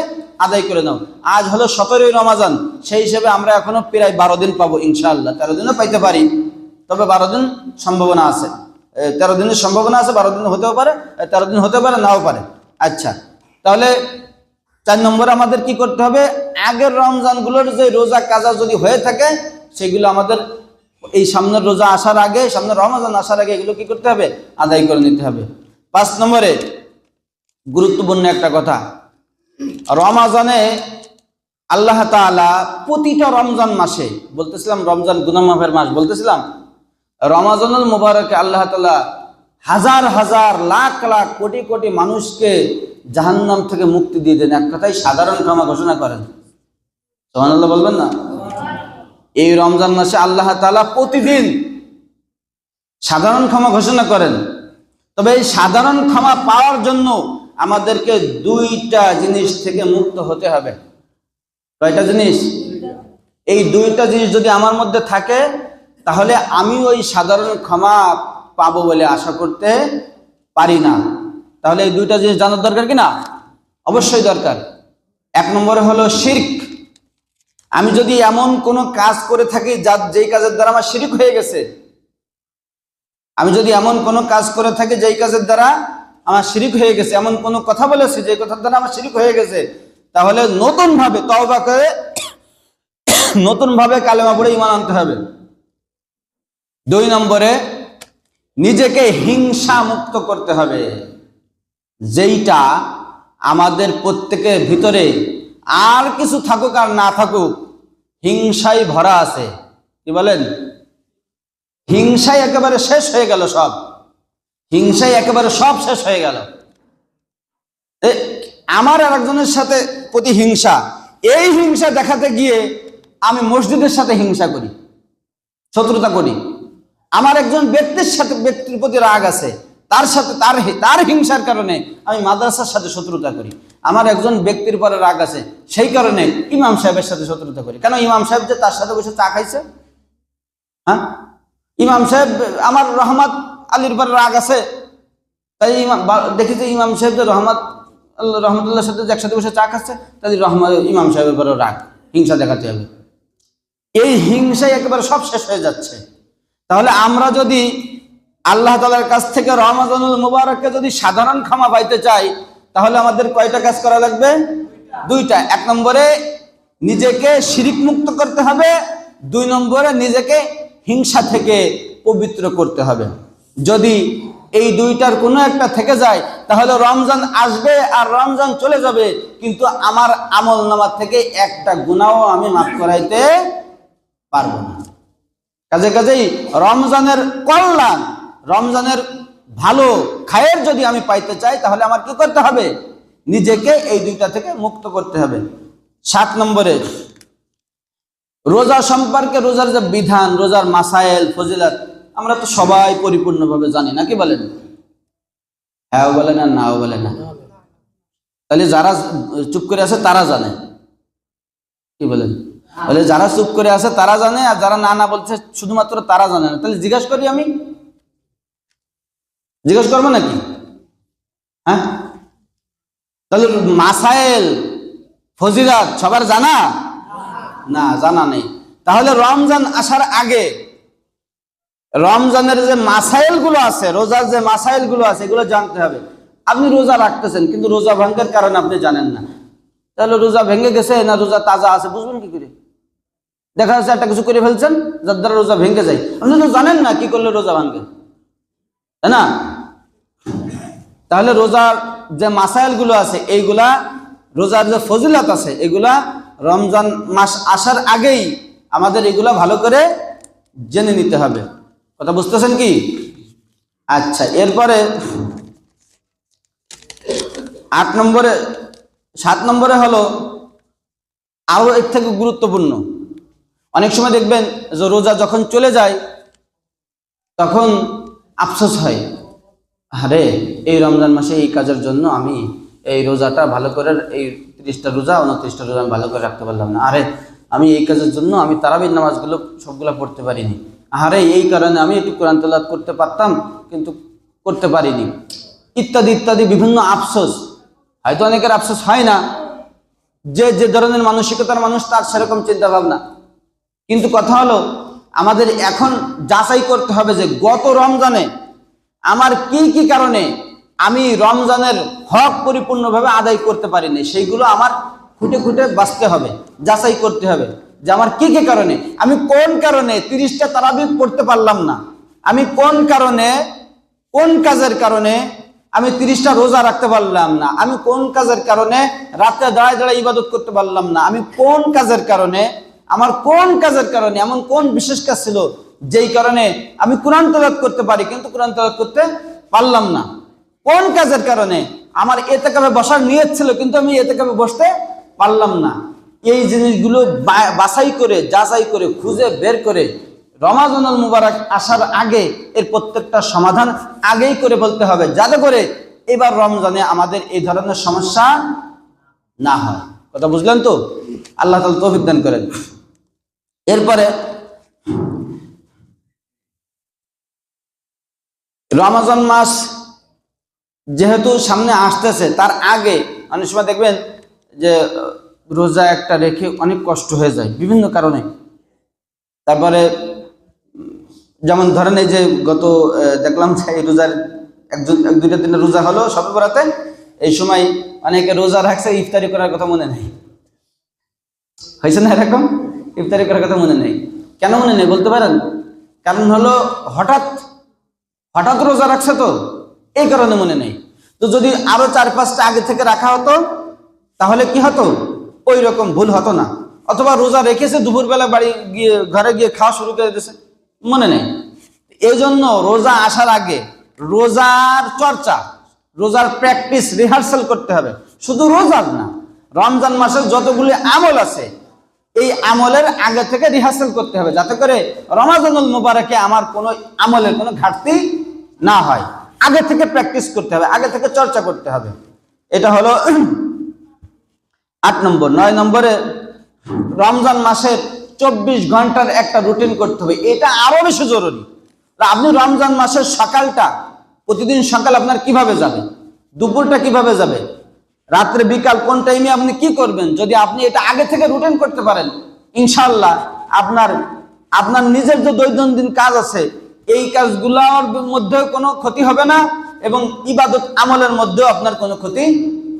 আদায় করে নাও। আজ হলো 17ই রমজান, সেই হিসেবে আমরা এখনো প্রায় 12 দিন পাবো ইনশাআল্লাহ। 13 দিনও পাইতে পারি, তবে 12 দিন সম্ভাবনা আছে, 13 দিনের সম্ভাবনা আছে, 12 দিন হতেও পারে, 13 দিন হতে পারে, নাও পারে। আচ্ছা, তাহলে 4 নম্বরে আমাদের কি করতে হবে? আগের রমজানগুলোর যে রোজা কাজা যদি হয়ে থাকে সেগুলো আমাদের এই সামনের রোজা আসার আগে, সামনের রমজান আসার আগে এগুলো কি করতে হবে? আদায় করে নিতে হবে। 5 নম্বরে গুরুত্বপূর্ণ একটা কথা, রমজানে আল্লাহ তাআলা প্রতিটা রমজান মাসে, বলতেছিলাম রমজান গুনাহ মাফের মাস, বলতেছিলাম রমজানুল মুবারকে আল্লাহ তাআলা হাজার হাজার লাখ লাখ কোটি কোটি মানুষকে জাহান্নাম থেকে মুক্তি দিয়ে দেন। এক কথায় সাধারণ ক্ষমা ঘোষণা করেন। সুবহানাল্লাহ বলবেন না? এই রমজান মাসে আল্লাহ তাআলা প্রতিদিন সাধারণ ক্ষমা ঘোষণা করেন। তবে এই সাধারণ ক্ষমা পাওয়ার জন্য আমাদেরকে 2টা জিনিস থেকে মুক্ত হতে হবে। কয়টা জিনিস? এই 2টা জিনিস যদি আমার মধ্যে থাকে তাহলে আমি ওই সাধারণ ক্ষমা পাবো বলে আশা করতে পারি না। তাহলে এই 2টা জিনিস জানার দরকার কি না? অবশ্যই দরকার। 1 নম্বরে হলো শিরক। আমি যদি এমন কোনো কাজ করে থাকি যেই কাজের দ্বারা আমার শিরক হয়ে গেছে, আমি যদি এমন কোনো কাজ করে থাকি যেই কাজের দ্বারা আমার শিরক হয়ে গেছে, এমন কোনো কথা বলেছি যে কথার দ্বারা আমার শিরক হয়ে গেছে, তাহলে নতুনভাবে তওবা করে নতুনভাবে কালেমা পড়ে ঈমান আনতে হবে। 2 নম্বরে নিজেকে হিংসা মুক্ত করতে হবে, যেইটা আমাদের প্রত্যেকের ভিতরে আর কিছু থাকুক আর না থাকুক হিংসায় ভরা আছে। কি বলেন? হিংসায় একেবারে শেষ হয়ে গেল, সব হিংসায় একেবারে সব শেষ হয়ে গেল। আমার আর একজনের সাথে প্রতি হিংসা, এই হিংসা দেখাতে গিয়ে আমি মসজিদের সাথে হিংসা করি, শত্রুতা করি। আমার একজন ব্যক্তির প্রতি রাগ আছে, তার সাথে তার হিংসার কারণে আমি মাদ্রাসার সাথে শত্রুতা করি। আমার একজন ব্যক্তির পরে রাগ আছে, সেই কারণে ইমাম সাহেবের সাথে শত্রুতা করি। কেন? ইমাম সাহেব যে তার সাথে বসে চা খাইছে। হ্যাঁ, ইমাম সাহেব আমার রহমত আলীর পরে রাগ আছে, তাই দেখি যে ইমাম সাহেব যে রহমতুল্লাহর সাথে একসাথে বসে চা খাচ্ছে, তাই ইমাম সাহেবের পরে রাগ, হিংসা দেখাতে হবে। এই হিংসায় একেবারে সব শেষ হয়ে যাচ্ছে। তাহলে আমরা যদি আল্লাহ তাআলার কাছ থেকে রমজানুল মুবারককে যদি সাধারণ ক্ষমা পাইতে চাই তাহলে আমাদের কয়টা কাজ করা লাগবে? 2টা। 1 নম্বরে নিজেকে শিরক মুক্ত করতে হবে, 2 নম্বরে নিজেকে হিংসা থেকে পবিত্র করতে হবে। যদি এই 2টার কোনো একটা থেকে যায় তাহলে রমজান আসবে আর রমজান চলে যাবে, কিন্তু আমার আমল নামা থেকে একটা গুনাহও আমি মাফ করাইতে পারবো না। কাজেই রমজানের কল্যাণ, রমজানের ভালো খায়ের যদি আমি পাইতে চাই তাহলে আমার কি করতে হবে? নিজেকে এই 2টা থেকে মুক্ত করতে হবে। 7 নম্বরে রোজা সম্পর্কে, রোজার যে বিধান, রোজার মাসাইল ফজিলত আমরা তো সবাই পরিপূর্ণভাবে জানি, নাকি বলেন? হ্যাঁ বলে না, নাও বলে না। তাহলে যারা চুপ করে আছে তারা জানে। কি বলেন? বলে যারা চুপ করে আছে তারা জানে, আর যারা না বলছে শুধুমাত্র তারা জানে না। তাহলে জিজ্ঞাসা করি, আমি জিজ্ঞাসা করবো নাকি? হ্যাঁ, তাহলে মাসাইল ফজিলত সবার জানা না, জানা নেই। তাহলে রমজান আসার আগে রমজানের যে মাসাইল গুলো আছে, রোজার যে মাসাইল গুলো আছে এগুলো জানতে হবে। আপনি রোজা রাখতেছেন কিন্তু রোজা ভাঙ্গের কারণে আপনি জানেন না, তাহলে রোজা ভেঙে গেছে না রোজা তাজা আছে বুঝবেন কি করে? দেখা যাচ্ছে একটা কিছু করে ফেলছেন যার দ্বারা রোজা ভেঙে যায়, আপনি তো জানেন না কি করলে রোজা ভাঙ্গে, তাই না? তাহলে রোজার যে মাসাইল গুলো আছে এইগুলা, রোজার যে ফজিলত আছে এগুলা রমজান মাস আসার আগেই আমাদের এগুলা ভালো করে জেনে নিতে হবে। কথা বুঝতেছেন কি? আচ্ছা, এরপরে 8 নম্বরে 7 নম্বরে হলো আরো এর থেকে গুরুত্বপূর্ণ। অনেক সময় দেখবেন যে রোজা যখন চলে যায় তখন আফসোস হয়, আরে এই রমজান মাসে এই কাজের জন্য আমি এই রোজাটা ভালো করে, এই 30টা রোজা 29টা রোজা আমি ভালো করে রাখতে পারলাম না, আরে আমি এই কাজের জন্য আমি তারাবির নামাজগুলো সবগুলো পড়তে পারিনি, আরে এই কারণে আমি একটু কোরআন তেলাওয়াত করতে পারতাম কিন্তু করতে পারিনি, ইত্যাদি ইত্যাদি বিভিন্ন আফসোস। হয়তো অনেকের আফসোস হয় না, যে যে ধরনের মানসিকতার মানুষ তার সেরকম চিন্তা ভাবনা, কিন্তু কথা হলো আমাদের এখন যাচাই করতে হবে যে গত রমজানে আমার কি কি কারণে আমি রমজানের হক পরিপূর্ণভাবে আদায় করতে পারিনি, সেইগুলো আমার খুঁটে খুঁটে বাঁচতে হবে, যাচাই করতে হবে যে আমার কি কি কারণে, আমি কোন কারণে 30টা তারাবি পড়তে পারলাম না, আমি কোন কারণে, কোন কাজের কারণে আমি 30টা রোজা রাখতে পারলাম না, আমি কোন কাজের কারণে রাতে দাঁড়ায় দাঁড়ায় ইবাদত করতে পারলাম না, আমি কোন কাজের কারণে, আমার কোন কাজের কারণে, এমন কোন বিশেষ কাজ ছিল যেই কারণে আমি কোরআন তেলাওয়াত করতে পারি কিন্তু কোরআন তেলাওয়াত করতে পারলাম না, কোন কাজের কারণে আমার ইতিকাফে বসার নিয়ত ছিল কিন্তু আমি ইতিকাফে বসতে পারলাম না। এই জিনিসগুলো বাছাই করে, যাচাই করে, খুঁজে বের করে রমাদানুল মুবারক আসার আগে এর প্রত্যেকটা সমাধান আগেই করে বলতে হবে, যাতে করে এবার রমজানে আমাদের এই ধরনের সমস্যা না হয়। কথা বুঝলেন তো? আল্লাহ তাআলা তৌফিক দান করেন। এরপরে রমজান মাস যেহেতু সামনে আসতেছে, তার আগে অনেক সময় দেখবেন যে রোজা একটা রেখে অনেক কষ্ট হয়ে যায় বিভিন্ন কারণে। তারপরে যেমন ধরেন এই যে গত দেখলাম যে এই রোজার এক দুইটা দিনের রোজা হলো শবে বরাতে, এই সময় অনেকে রোজা রাখছে, ইফতারি করার কথা মনে নেই, হয়েছে না এরকম? ইফতারি করার কথা মনে নেই। কেন মনে নেই বলতে পারেন? কারণ হলো হঠাৎ হঠাৎ রোজা রাখছে তো, এই কারণে মনে নেই। তো যদি আরো 4-5টা আগে থেকে রাখা হতো তাহলে কি হতো? ওই রকম ভুল হতো না। অথবা রোজা রেখেছে, দুপুরবেলা বাড়ি গিয়ে ঘরে গিয়ে খাওয়া শুরু করে দিয়েছে, মনে নেই। এই জন্য রোজা আসার আগে রোজার চর্চা, রোজার প্র্যাকটিস, রিহার্সাল করতে হবে। শুধু রোজার না, রমজান মাসের যতগুলি আমল আছে এই আমলের আগে থেকে রিহার্সাল করতে হবে, যাতে করে রমাদানুল মুবারকে আমার কোনো আমলের কোনো ঘাটতি না হয়। আগে থেকে প্র্যাকটিস করতে হবে, আগে থেকে চর্চা করতে হবে। এটা হলো 8 নম্বর। 9 নম্বরে রমজান মাসের 24 ঘন্টার একটা রুটিন করতে হবে, এটা আরো বেশি জরুরি। আপনি রমজান মাসের সকালটা, প্রতিদিন সকাল আপনার কিভাবে যাবে, দুপুরটা কিভাবে যাবে, রাত্রে বিকাল কোন টাইমে আপনি কি করবেন, যদি আপনি এটা আগে থেকে রুটিন করতে পারেন, ইনশাআল্লাহ আপনার নিজের যে দৈনন্দিন কাজ আছে এই কাজগুলোর মধ্যেও কোনো ক্ষতি হবে না এবং ইবাদত আমলের মধ্যেও আপনার কোনো ক্ষতি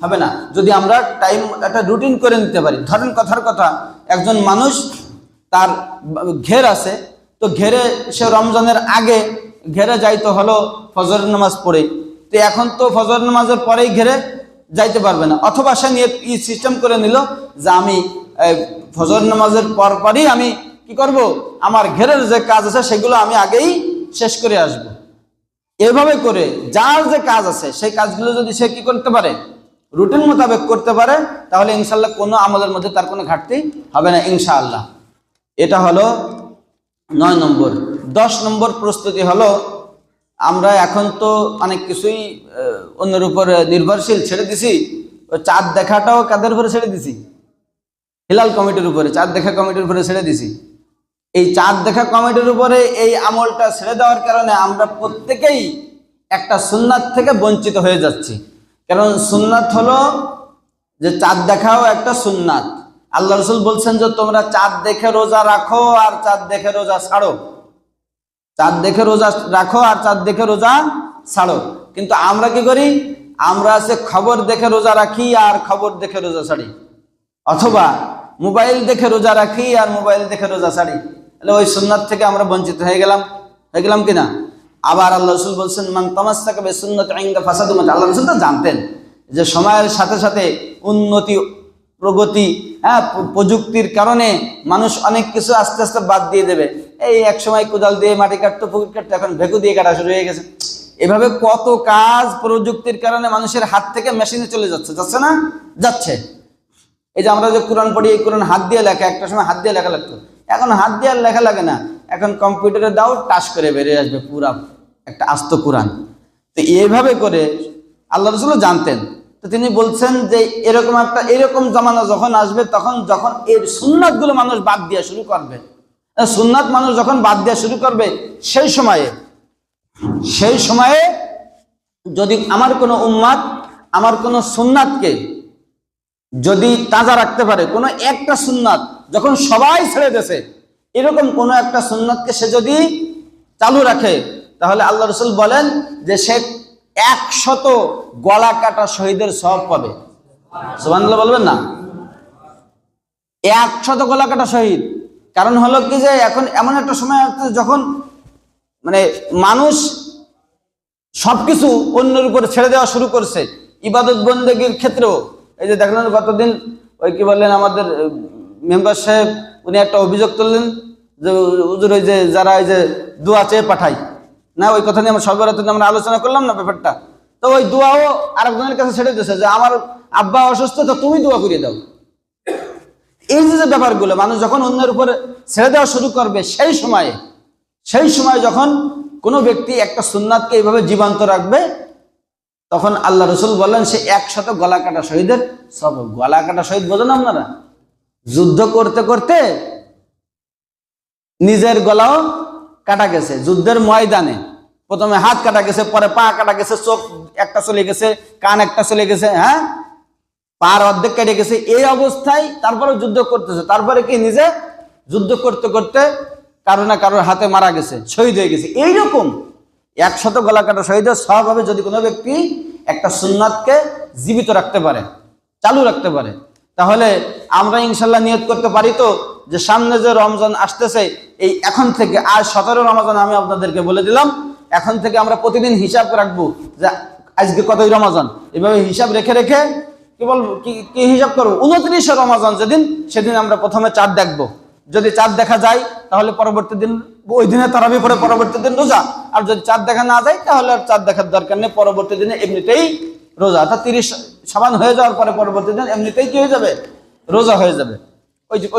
হবে না, যদি আমরা টাইম একটা রুটিন করে নিতে পারি। ধরেন কথার কথা, একজন মানুষ তার ঘের আছে, তো ঘেরে সে রমজানের আগে ঘেরে যাইতে হলো ফজর নামাজ পড়ে, তো এখন তো ফজর নামাজের পরেই ঘেরে যাইতে পারবে না, অথবা সে নিয়ে সিস্টেম করে নিল যে আমি ফজর নামাজের পরই আমি কি করব, আমার ঘেরের যে কাজ আছে সেগুলো আমি আগেই শেষ করে আসব। এভাবে করে যার যে কাজ আছে সেই কাজগুলো যদি সে কি করতে পারে, রুটিন মোতাবেক করতে পারে, তাহলে ইনশাআল্লাহ কোনো আমলের মধ্যে তার কোনো ঘাটতি হবে না ইনশাআল্লাহ। এটা হলো 9 নম্বর। 10 নম্বর প্রস্তুতি হলো, আমরা এখন তো অনেক কিছুই অন্যের উপর নির্ভরশীল ছেড়ে দিছি। চাঁদ দেখাটাও কাদের উপরে ছেড়ে দিছি? হিলাল কমিটির উপরে, চাঁদ দেখা কমিটির উপরে ছেড়ে দিছি। এই চাঁদ দেখা কমিটির উপরে এই আমলটা ছেড়ে দেওয়ার কারণে আমরা প্রত্যেকেই একটা সুন্নাত থেকে বঞ্চিত হয়ে যাচ্ছি। কারণ সুন্নাত হলো যে চাঁদ দেখাও একটা সুন্নাত। আল্লাহ রাসূল বলছেন যে তোমরা চাঁদ দেখে রোজা রাখো আর চাঁদ দেখে রোজা ছাড়ো, চাঁদ দেখে রোজা রাখো আর চাঁদ দেখে রোজা ছাড়ো। কিন্তু আমরা কি করি? আমরা আছে খবর দেখে রোজা রাখি আর খবর দেখে রোজা ছাড়ি, অথবা মোবাইল দেখে রোজা রাখি আর মোবাইল দেখে রোজা ছাড়ি। তাহলে ওই সুন্নাত থেকে আমরা বঞ্চিত হয়ে গেলাম কিনা? আবার আল্লাহ রাসূল বলছেন মান তামাসসাকা বিসুন্নাতি ইনদা ফাসাদু মা, আল্লাহ রাসূল তো জানতেন যে সময়ের সাথে সাথে উন্নতি, প্রগতি, প্রযুক্তির কারণে মানুষ অনেক কিছু আস্তে আস্তে বাদ দিয়ে দেবে। এই এক সময় কোদাল দিয়ে মাটি কাটতো, পুকুর কাটতো, এখন ভেকু দিয়ে কাটা শুরু হয়ে গেছে। এভাবে কত কাজ প্রযুক্তির কারণে মানুষের হাত থেকে মেশিনে চলে যাচ্ছে না? যাচ্ছে। এই যে আমরা যে কোরআন পড়ি, এই কোরআন হাত দিয়ে লেখা, একটা সময় হাত দিয়ে লেখা লাগতো, এখন হাত দিয়ে আর লেখা লাগে না, এখন কম্পিউটারে দাও, টাচ করে বেরিয়ে আসবে পুরা একটা আস্ত কোরআন। তো এইভাবে করে আল্লাহ রাসূল জানতেন তো তিনি বলছেন যে এরকম জামানা যখন আসবে, যখন এর সুন্নাতগুলো মানুষ বাদ দেওয়া শুরু করবে, সুন্নাত মানুষ যখন বাদ দেওয়া শুরু করবে, সেই সময়ে যদি আমার কোনো উম্মাত আমার কোনো সুন্নাতকে যদি তাজা রাখতে পারে, কোনো একটা সুন্নাত যখন সবাই ছেড়ে দিয়েছে, এরকম কোনো একটা সুন্নাতকে সে যদি চালু রাখে, তাহলে আল্লাহ রাসূল বলেন যে সে 100 গলা কাটা শহীদের সওয়াব পাবে। সুবহানাল্লাহ বলবেন না? 100 গলা কাটা শহীদ। কারণ হলো কি যে এখন এমন একটা সময় আছে যখন মানে মানুষ সবকিছু অন্যের উপর ছেড়ে দেওয়া শুরু করছে, ইবাদত বন্দেগীর ক্ষেত্রেও। এই যে দেখলেন গতদিন ওই কি বললেন আমাদের মেম্বার সাহেব, উনি একটা অভিযোগ তুললেন যে হুজুর ওই যে যারা এই যে দোয়া চেয়ে পাঠায় না, ওই কথা নিয়ে আমরা সর্বরাতে আমরা আলোচনা করলাম না ব্যাপারটা। তো ওই দোয়াও আরেকজনের কাছে ছেড়ে দিয়েছে যে আমার আব্বা অসুস্থ, তো তুমি দোয়া করিয়ে দাও। এই যে ব্যাপারগুলো মানুষ যখন অন্যের উপরে ছেড়ে দেওয়া শুরু করবে, সেই সময় যখন কোনো ব্যক্তি একটা সুন্নাতকে এইভাবে জীবন্ত রাখবে, তখন আল্লাহ রাসূল বললেন সে 100 গলা কাটা শহীদের সব। গলা কাটা শহীদ বোঝেন আপনারা? যুদ্ধ করতে করতে নিজের গলাও কাটা গেছে যুদ্ধের ময়দানে। প্রথমে হাত কাটা গেছে, পরে পা কাটা গেছে, চোখ একটা চলে গেছে, কান একটা চলে গেছে, হ্যাঁ, পার অর্ধেক কেটে গেছে। এই অবস্থায় তারপরে যুদ্ধ করতেছে, তারপরে কি নিজে যুদ্ধ করতে করতে কারো না কারোর হাতে মারা গেছে, শহীদ হয়ে গেছে। এইরকম 100 গলা কাটা শহীদের সওয়াব হবে যদি কোনো ব্যক্তি একটা সুন্নাতকে জীবিত রাখতে পারে, চালু রাখতে পারে। তাহলে আমরা ইনশাল্লাহ নিয়ত করতে পারি তো যে সামনে যে রমজান আসতেছে, এই এখন থেকে আজ 17 রমজান আমি আপনাদেরকে বলে দিলাম, এখন থেকে আমরা প্রতিদিন হিসাব রাখবো যে আজকে কতই রমজান। এভাবে হিসাব রেখে রেখে কি হিসাব করবো, 29 রমজান যেদিন, সেদিন আমরা প্রথমে চাঁদ দেখবো। যদি চাঁদ দেখা যায় তাহলে পরবর্তী দিন ওই দিনে তারাবি পরে পরবর্তী দিন রোজা। আর যদি চাঁদ দেখা না যায় তাহলে আর চাঁদ দেখার দরকার নেই, পরবর্তী দিনে এমনিতেই রোজা। অর্থাৎ 30 শাবান হয়ে যাওয়ার পরে পরবর্তী দিন এমনিতেই কি হয়ে যাবে, রোজা হয়ে যাবে।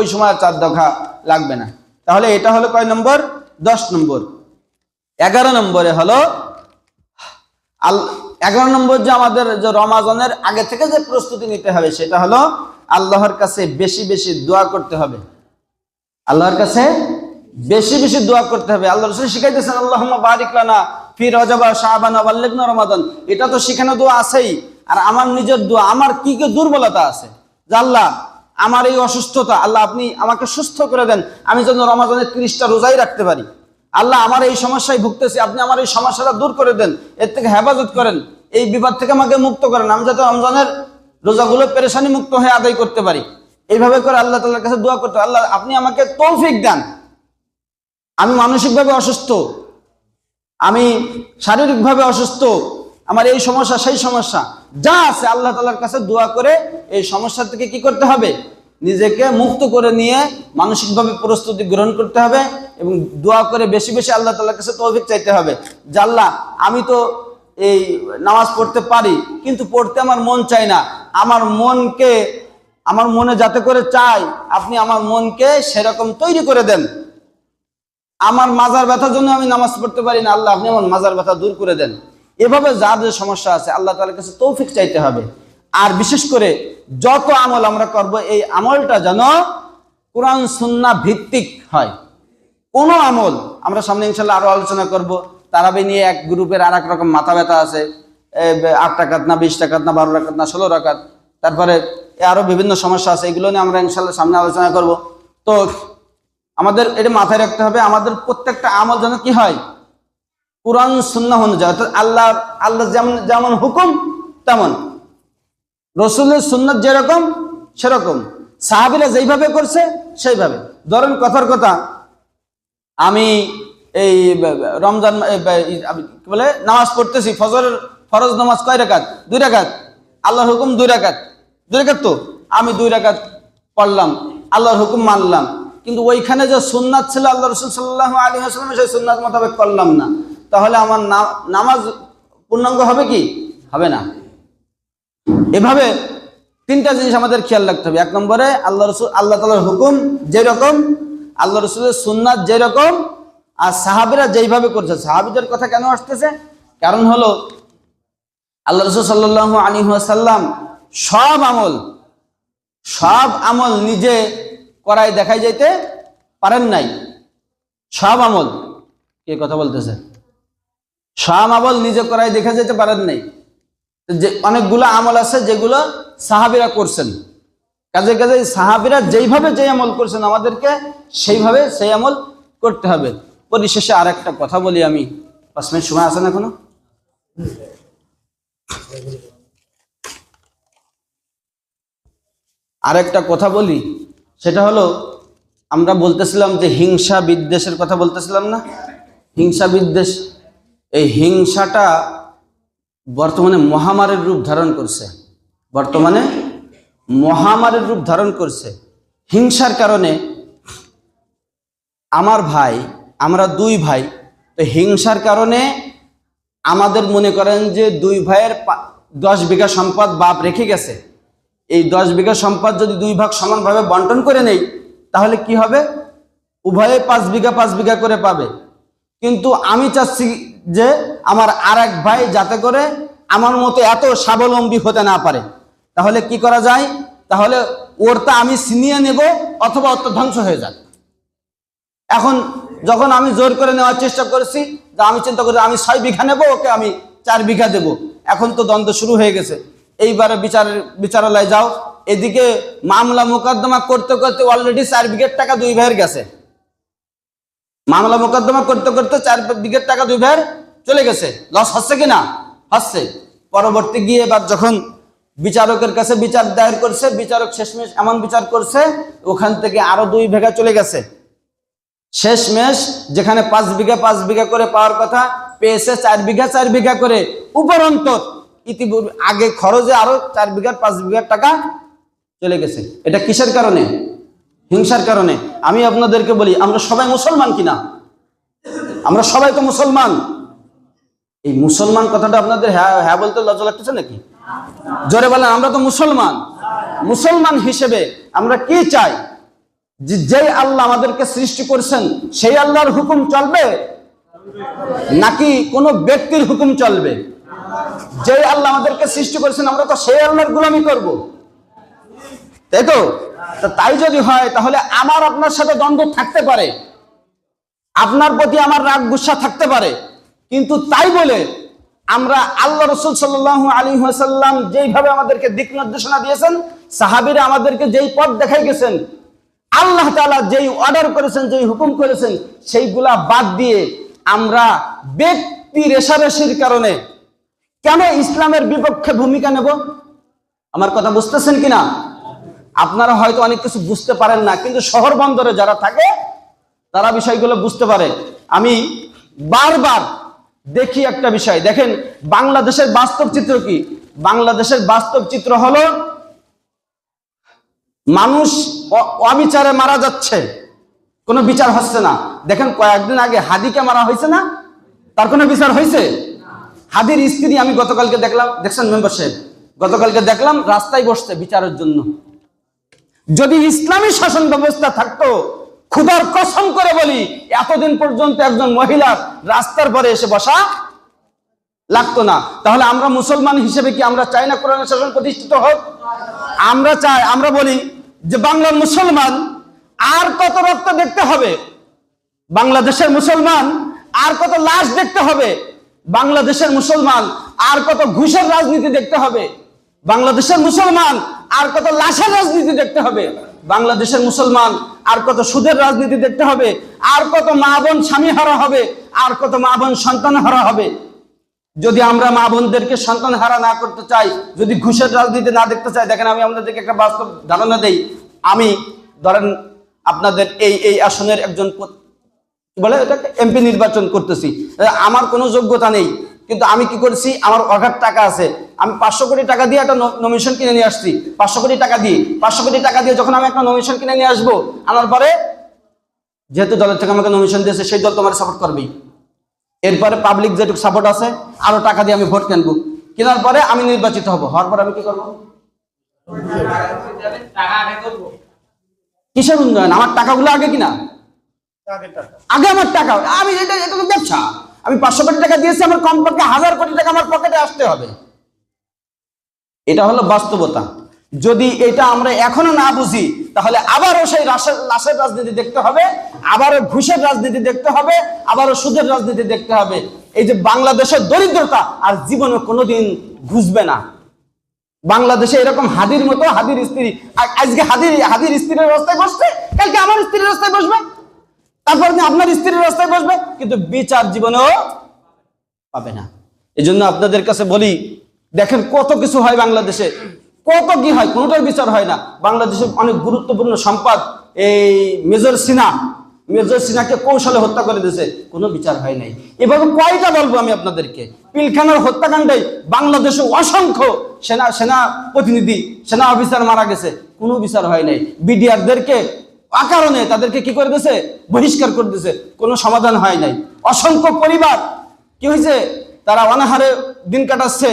ওই সময় আর চাঁদ দেখা লাগবে না। তাহলে এটা হলো কয় নম্বর? 10 নম্বর। 11 নম্বরে হলো 11 নম্বর যে আমাদের যে রমজানের আগে থেকে যে প্রস্তুতি নিতে হবে, সেটা হলো আল্লাহর কাছে বেশি বেশি দোয়া করতে হবে। আল্লাহর কাছে বেশি বেশি দোয়া করতে হবে। আল্লাহ রাসূল শিখাইতেছেন আল্লাহুম্মা বারিক লানা ফি রজব ওয়া শাবান ওয়া বাল্লিগনা রমাদান। এটা তো শিখানো দোয়া আছেই। আর আমার নিজের দোয়া, আমার কি কি দুর্বলতা আছে, যে আল্লাহ আমার এই অসুস্থতা, আল্লাহ আপনি আমাকে সুস্থ করে দেন, আমি যেন রমজানের 30টা রোজাই রাখতে পারি। আল্লাহ আমার এই সমস্যায় ভুগতেছি, আপনি আমার এই সমস্যাটা দূর করে দেন, এর থেকে হেফাজত করেন, এই বিপদ থেকে আমাকে মুক্ত করেন, আমি যাতে রমজানের রোজাগুলো পেরেশানি মুক্ত হয়ে আদায় করতে পারি। এইভাবে করে আল্লাহ তাআলার কাছে দোয়া করতে, আল্লাহ আপনি আমাকে তৌফিক দেন। আমি মানসিকভাবে অসুস্থ, আমি শারীরিকভাবে অসুস্থ, আমার এই সমস্যা সেই সমস্যা যা আছে, আল্লাহ তাআলার কাছে দোয়া করে এই সমস্যা থেকে কি করতে হবে, নিজেকে মুক্ত করে নিয়ে মানসিকভাবে প্রস্তুতি গ্রহণ করতে হবে এবং দোয়া করে বেশি বেশি আল্লাহ তাআলার কাছে তৌফিক চাইতে হবে। যে আল্লাহ আমি তো এই নামাজ পড়তে পারি, কিন্তু পড়তে আমার মন চায় না, আমার মনে যাতে করে চাই, আপনি আমার মনকে সেরকম তৈরি করে দেন। আমার মাজার ব্যথার জন্য আমি নামাজ পড়তে পারি না, আল্লাহ আপনি আমার মাজার ব্যথা দূর করে দেন। এভাবে যার যে সমস্যা আছে আল্লাহ তাআলার কাছে তৌফিক চাইতে হবে। আর বিশেষ করে যত আমল আমরা করব, এই আমলটা যেন কোরআন সুন্নাহ ভিত্তিক হয়। কোন আমল, আমরা সামনে ইনশাআল্লাহ আরো আলোচনা করব, তারাবি নিয়ে এক গ্রুপের আর এক রকম মাথা ব্যথা আছে, 8 রাকাত না 20 রাকাত না 12 রাকাত না 16 রাকাত, তারপরে আরো বিভিন্ন সমস্যা আছে, এগুলো নিয়ে আমরা ইনশাআল্লাহ সামনে আলোচনা করব। তো আমাদের এটা মাথায় রাখতে হবে, আমাদের প্রত্যেকটা আমল যেন কি হয়, কুরআন সুন্নাহ অনুযায়ী। অর্থাৎ আল্লাহ যেমন হুকুম তেমন, রাসূলের সুন্নাত যেরকম সেরকম, সাহাবীরা যেইভাবে করছে সেইভাবে। ধরেন কথার কথা, আমি এই রমজান কি বলে নামাজ পড়তেছি, ফজরের ফরজ নামাজ কয় রাকাত? 2 রাকাত। আল্লাহর হুকুম 2 রাকাত, 2 রাকাত তো আমি 2 রাকাত পড়লাম, আল্লাহর হুকুম মানলাম, কিন্তু ওইখানে যে সুন্নাত ছিল আল্লাহ রাসূল সাল্লাল্লাহু আলাইহি ওয়াসাল্লাম, সেই সুন্নাত মোতাবেক করলাম না, তাহলে আমার নামাজ পূর্ণাঙ্গ হবে কি? হবে না। এভাবে 3টা জিনিস আমাদের খেয়াল রাখতে হবে। 1 নম্বরে আল্লাহ তাআলার হুকুম যেরকম, আল্লাহ রাসূলের সুন্নাত যেরকম, আর সাহাবীরা যেইভাবে করছে। সাহাবীদের কথা কেন আসতেছে? কারণ হলো আল্লাহ রাসূল সাল্লাল্লাহু আলাইহি ওয়াসাল্লাম সব আমল নিজে করাই দেখাই যাইতে পারেন নাই। সব আমল, কে কথা বলতেছে? সব আমল নিজে করাই দেখা যেতে পারেন নাই। যে অনেকগুলো আমল আছে যেগুলো সাহাবীরা করছেন, কাজে কাজে সাহাবীরা যেইভাবে যে আমল করছেন আমাদেরকে সেইভাবে সেই আমল করতে হবে। পরিশেষে আর একটা কথা বলি আমি, 5 মিনিট সময় আছে না এখনো? আর একটা কথা বলি, সেটা হলো আমরা বলতেছিলাম যে হিংসা বিদ্বেষের কথা বলতেছিলাম না, হিংসা বিদ্বেষ। এই হিংসাটা বর্তমানে মহামারীর রূপ ধারণ করছে, বর্তমানে মহামারীর রূপ ধারণ করছে। হিংসার কারণে আমার ভাই, আমরা 2 ভাই, তো হিংসার কারণে আমাদের মনে করেন যে 2 ভাইয়ের 10 বিঘা সম্পদ বাপ রেখে গেছে। এই 10 বিঘা সম্পদ যদি 2 ভাগ সমানভাবে বন্টন করে নেই তাহলে কি হবে? উভয়ে 5 বিঘা করে পাবে। কিন্তু আমি চাচ্ছি যে আমার আরেক ভাই যাতে করে আমার মতো এত স্বাবলম্বী হতে না পারে। তাহলে কি করা যায়? তাহলে ওরটা আমি ছিনিয়ে নেব অথবা ওর ধ্বংস হয়ে যাক। এখন যখন আমি জোর করে নেওয়ার চেষ্টা করেছি, যে আমি চিন্তা করি আমি 6 বিঘা নেব, ওকে আমি 4 বিঘা দেব। এখন তো দ্বন্দ্ব শুরু হয়ে গেছে। এইবারে বিচারালয় যাও, এদিকে মামলা মোকদ্দমা করতে করতে অলরেডি 4 বিঘার টাকা 2 ভাইয়ের গেছে। মামলা মোকদ্দমা করতে করতে 4 বিঘার টাকা 2 ভাইয়ের চলে গেছে। লস হচ্ছে কিনা? হচ্ছে। পরবর্তী গিয়ে এবার যখন বিচারকের কাছে বিচার দায়ের করছে, বিচারক শেষমেশ এমন বিচার করছে ওখান থেকে আরো 2 বিঘা চলে গেছে। শেষমেশ যেখানে 5 বিঘা করে পাওয়ার কথা পেয়েছে 4 বিঘা করে। উপরন্ত ইতিপূর্বে আগে খরচে আরো 4 বিঘার 5 বিঘার টাকা চলে গেছে। এটা কিসের কারণে? হিংসার কারণে। আমি আপনাদেরকে বলি, আমরা সবাই মুসলমান কিনা? আমরা সবাই তো মুসলমান। এই মুসলমান কথাটা আপনাদের হ্যাঁ বলতে লজ্জা লাগতেছে নাকি? জোরে বলেন, আমরা তো মুসলমান। মুসলমান হিসেবে আমরা কি চাই? যেই আল্লাহ আমাদেরকে সৃষ্টি করেছেন সেই আল্লাহর হুকুম চলবে নাকি কোনো ব্যক্তির হুকুম চলবে? যেই আল্লাহ আমাদেরকে সৃষ্টি করেছেন আমরা তো সেই আল্লাহর গোলামি করব, তাই তো? তাই যদি হয় তাহলে আমার আপনার সাথে দ্বন্দ্ব থাকতে পারে, আপনার প্রতি আমার রাগ গুসা থাকতে পারে, কিন্তু তাই বলে আমরা আল্লাহ রাসূল সাল্লাল্লাহু আলাইহি ওয়াসাল্লাম যেইভাবে আমাদেরকে দিক নির্দেশনা দিয়েছেন, সাহাবীরা আমাদেরকে যেই পথ দেখাই গেছেন, আল্লাহ তাআলা যেই অর্ডার করেছেন, যেই হুকুম করেছেন, সেইগুলা বাদ দিয়ে আমরা ব্যক্তি রেশারেশির কারণে কেন ইসলামের বিপক্ষে ভূমিকা নেব? আমার কথা বুঝতেছেন কিনা? আপনারা হয়তো অনেক কিছু বুঝতে পারেন না, কিন্তু শহর বন্দরে যারা থাকে তারা বিষয়গুলো বুঝতে পারে। আমি বারবার দেখি একটা বিষয়, দেখেন বাংলাদেশের বাস্তব চিত্র কি? বাংলাদেশের বাস্তব চিত্র হলো মানুষ অবিচারে মারা যাচ্ছে, কোনো বিচার হচ্ছে না। দেখেন কয়েকদিন আগে হাদিকে মারা হয়েছে না? তার কোনো বিচার হয়েছে? হাদির স্ত্রী আমি গতকালকে দেখলাম, দেখছেন মেম্বারশিপ, গতকালকে দেখলাম রাস্তায় বসছে বিচারের জন্য। যদি ইসলামী শাসন ব্যবস্থা থাকতো, খুদার কসম করে বলি এতদিন পর্যন্ত একজন মহিলার রাস্তার পরে এসে বসা লাগতো না। তাহলে আমরা মুসলমান হিসেবে কি আমরা চাই না কোরআনের শাসন প্রতিষ্ঠিত হোক? আমরা চাই। আমরা বলি যে বাংলার মুসলমান আর কত রক্ত দেখতে হবে, বাংলাদেশের মুসলমান আর কত লাশ দেখতে হবে, বাংলাদেশের মুসলমান আর কত ঘুষের রাজনীতি দেখতে হবে, বাংলাদেশের মুসলমান আর কত লাশের রাজনীতি দেখতে হবে, বাংলাদেশের মুসলমান আর কত সুদের রাজনীতি দেখতে হবে, আর কত মা বোন স্বামী হারা হবে, আর কত মা বোন সন্তান হারা হবে। যদি আমরা মা বোনদেরকে সন্তান হারা না করতে চাই, যদি ঘুষের রাজনীতি না দেখতে চাই, দেখেন আমি আপনাদেরকে একটা বাস্তব ধারণা দেই। আমি ধরেন আপনাদের এই আসনের একজন বলে এটাকে এমপি নির্বাচন করতেছি, আমার কোনো যোগ্যতা নেই, কিন্তু আমি কি করছি, আমার অগাধ টাকা আছে, আমি 500 কোটি টাকা দিয়ে একটা নমিনেশন কিনে নিয়ে আসছি। 500 কোটি টাকা দিয়ে যখন আমি একটা নমিনেশন কিনে নিয়ে আসবো, আনার পরে যেহেতু দলের থেকে আমাকে নমিনেশন দিয়েছে সেই দল তোমার সাপোর্ট করবেই। এরপরে পাবলিক যেটুকু সাপোর্ট আছে আরো টাকা দিয়ে আমি ভোট কিনবো, কেনার পরে আমি নির্বাচিত হব, হওয়ার পরে আমি কি করবো? কিসের উন্নয়ন? আমার টাকাগুলো আগে কিনা, আগে আমার টাকা, আমি এটা তো ব্যবসা। আমি 500 কোটি টাকা দিয়েছি, আমার কমপক্ষে 1000 কোটি টাকা আমার পকেটে আসতে হবে। এটা হলো বাস্তবতা। যদি এটা আমরা এখনো না বুঝি তাহলে আবারও সেই লাশের রাজনীতি দেখতে হবে, আবারও ঘুষের রাজনীতি দেখতে হবে, আবারও সুদের রাজনীতি দেখতে হবে। এই যে বাংলাদেশের দরিদ্রতা আর জীবনে কোনোদিন ঘুষবে না। বাংলাদেশে এরকম হাদির মতো হাদির স্ত্রী, আজকে হাদির স্ত্রীর রাস্তায় বসছে, কালকে আমার স্ত্রীর রাস্তায় বসবে, তারপর আপনার স্ত্রীর রাস্তায় বসবে, কিন্তু বিচার জীবনেও পাবে না। এই জন্য আপনাদের কাছে বলি, দেখেন কত কিছু হয় বাংলাদেশে, কত কি হয়, কোনোটার বিচার হয় না। বাংলাদেশের অনেক গুরুত্বপূর্ণ সম্পদ এই মেজর সিনাকে কৌশলে হত্যা করে দিয়েছে, কোনো বিচার হয় নাই। এভাবে কয়টা বলবো আমি আপনাদেরকে? পিলখানার হত্যাকাণ্ডে বাংলাদেশে অসংখ্য সেনা প্রতিনিধি, সেনা অফিসার মারা গেছে, কোনো বিচার হয় নাই। বিডিআরদেরকে অকারণে তাদেরকে কি করে দিয়েছে, বহিষ্কার করে দিয়েছে, কোনো সমাধান হয় নাই। অসংখ্য পরিবার কি হয়েছে, তারা অনাহারে দিন কাটাচ্ছে।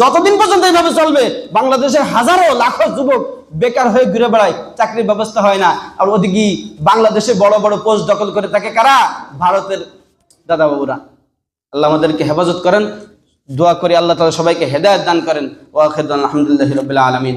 যতদিন পর্যন্ত এইভাবে চলবে বাংলাদেশের হাজারো লাখো যুবক বেকার হয়ে ঘুরে বেড়ায়, চাকরির ব্যবস্থা হয় না। আর ওদিকে বাংলাদেশে বড় বড় পোস্ট দখল করে থাকে কারা? ভারতের দাদা বাবুরা। আল্লাহ আমাদেরকে হেফাজত করেন, দোয়া করি আল্লাহ তাআলা সবাইকে হেদায়েত দান করেন। ওয়া আখিরু আলহামদুলিল্লাহি রাব্বিল আলামিন।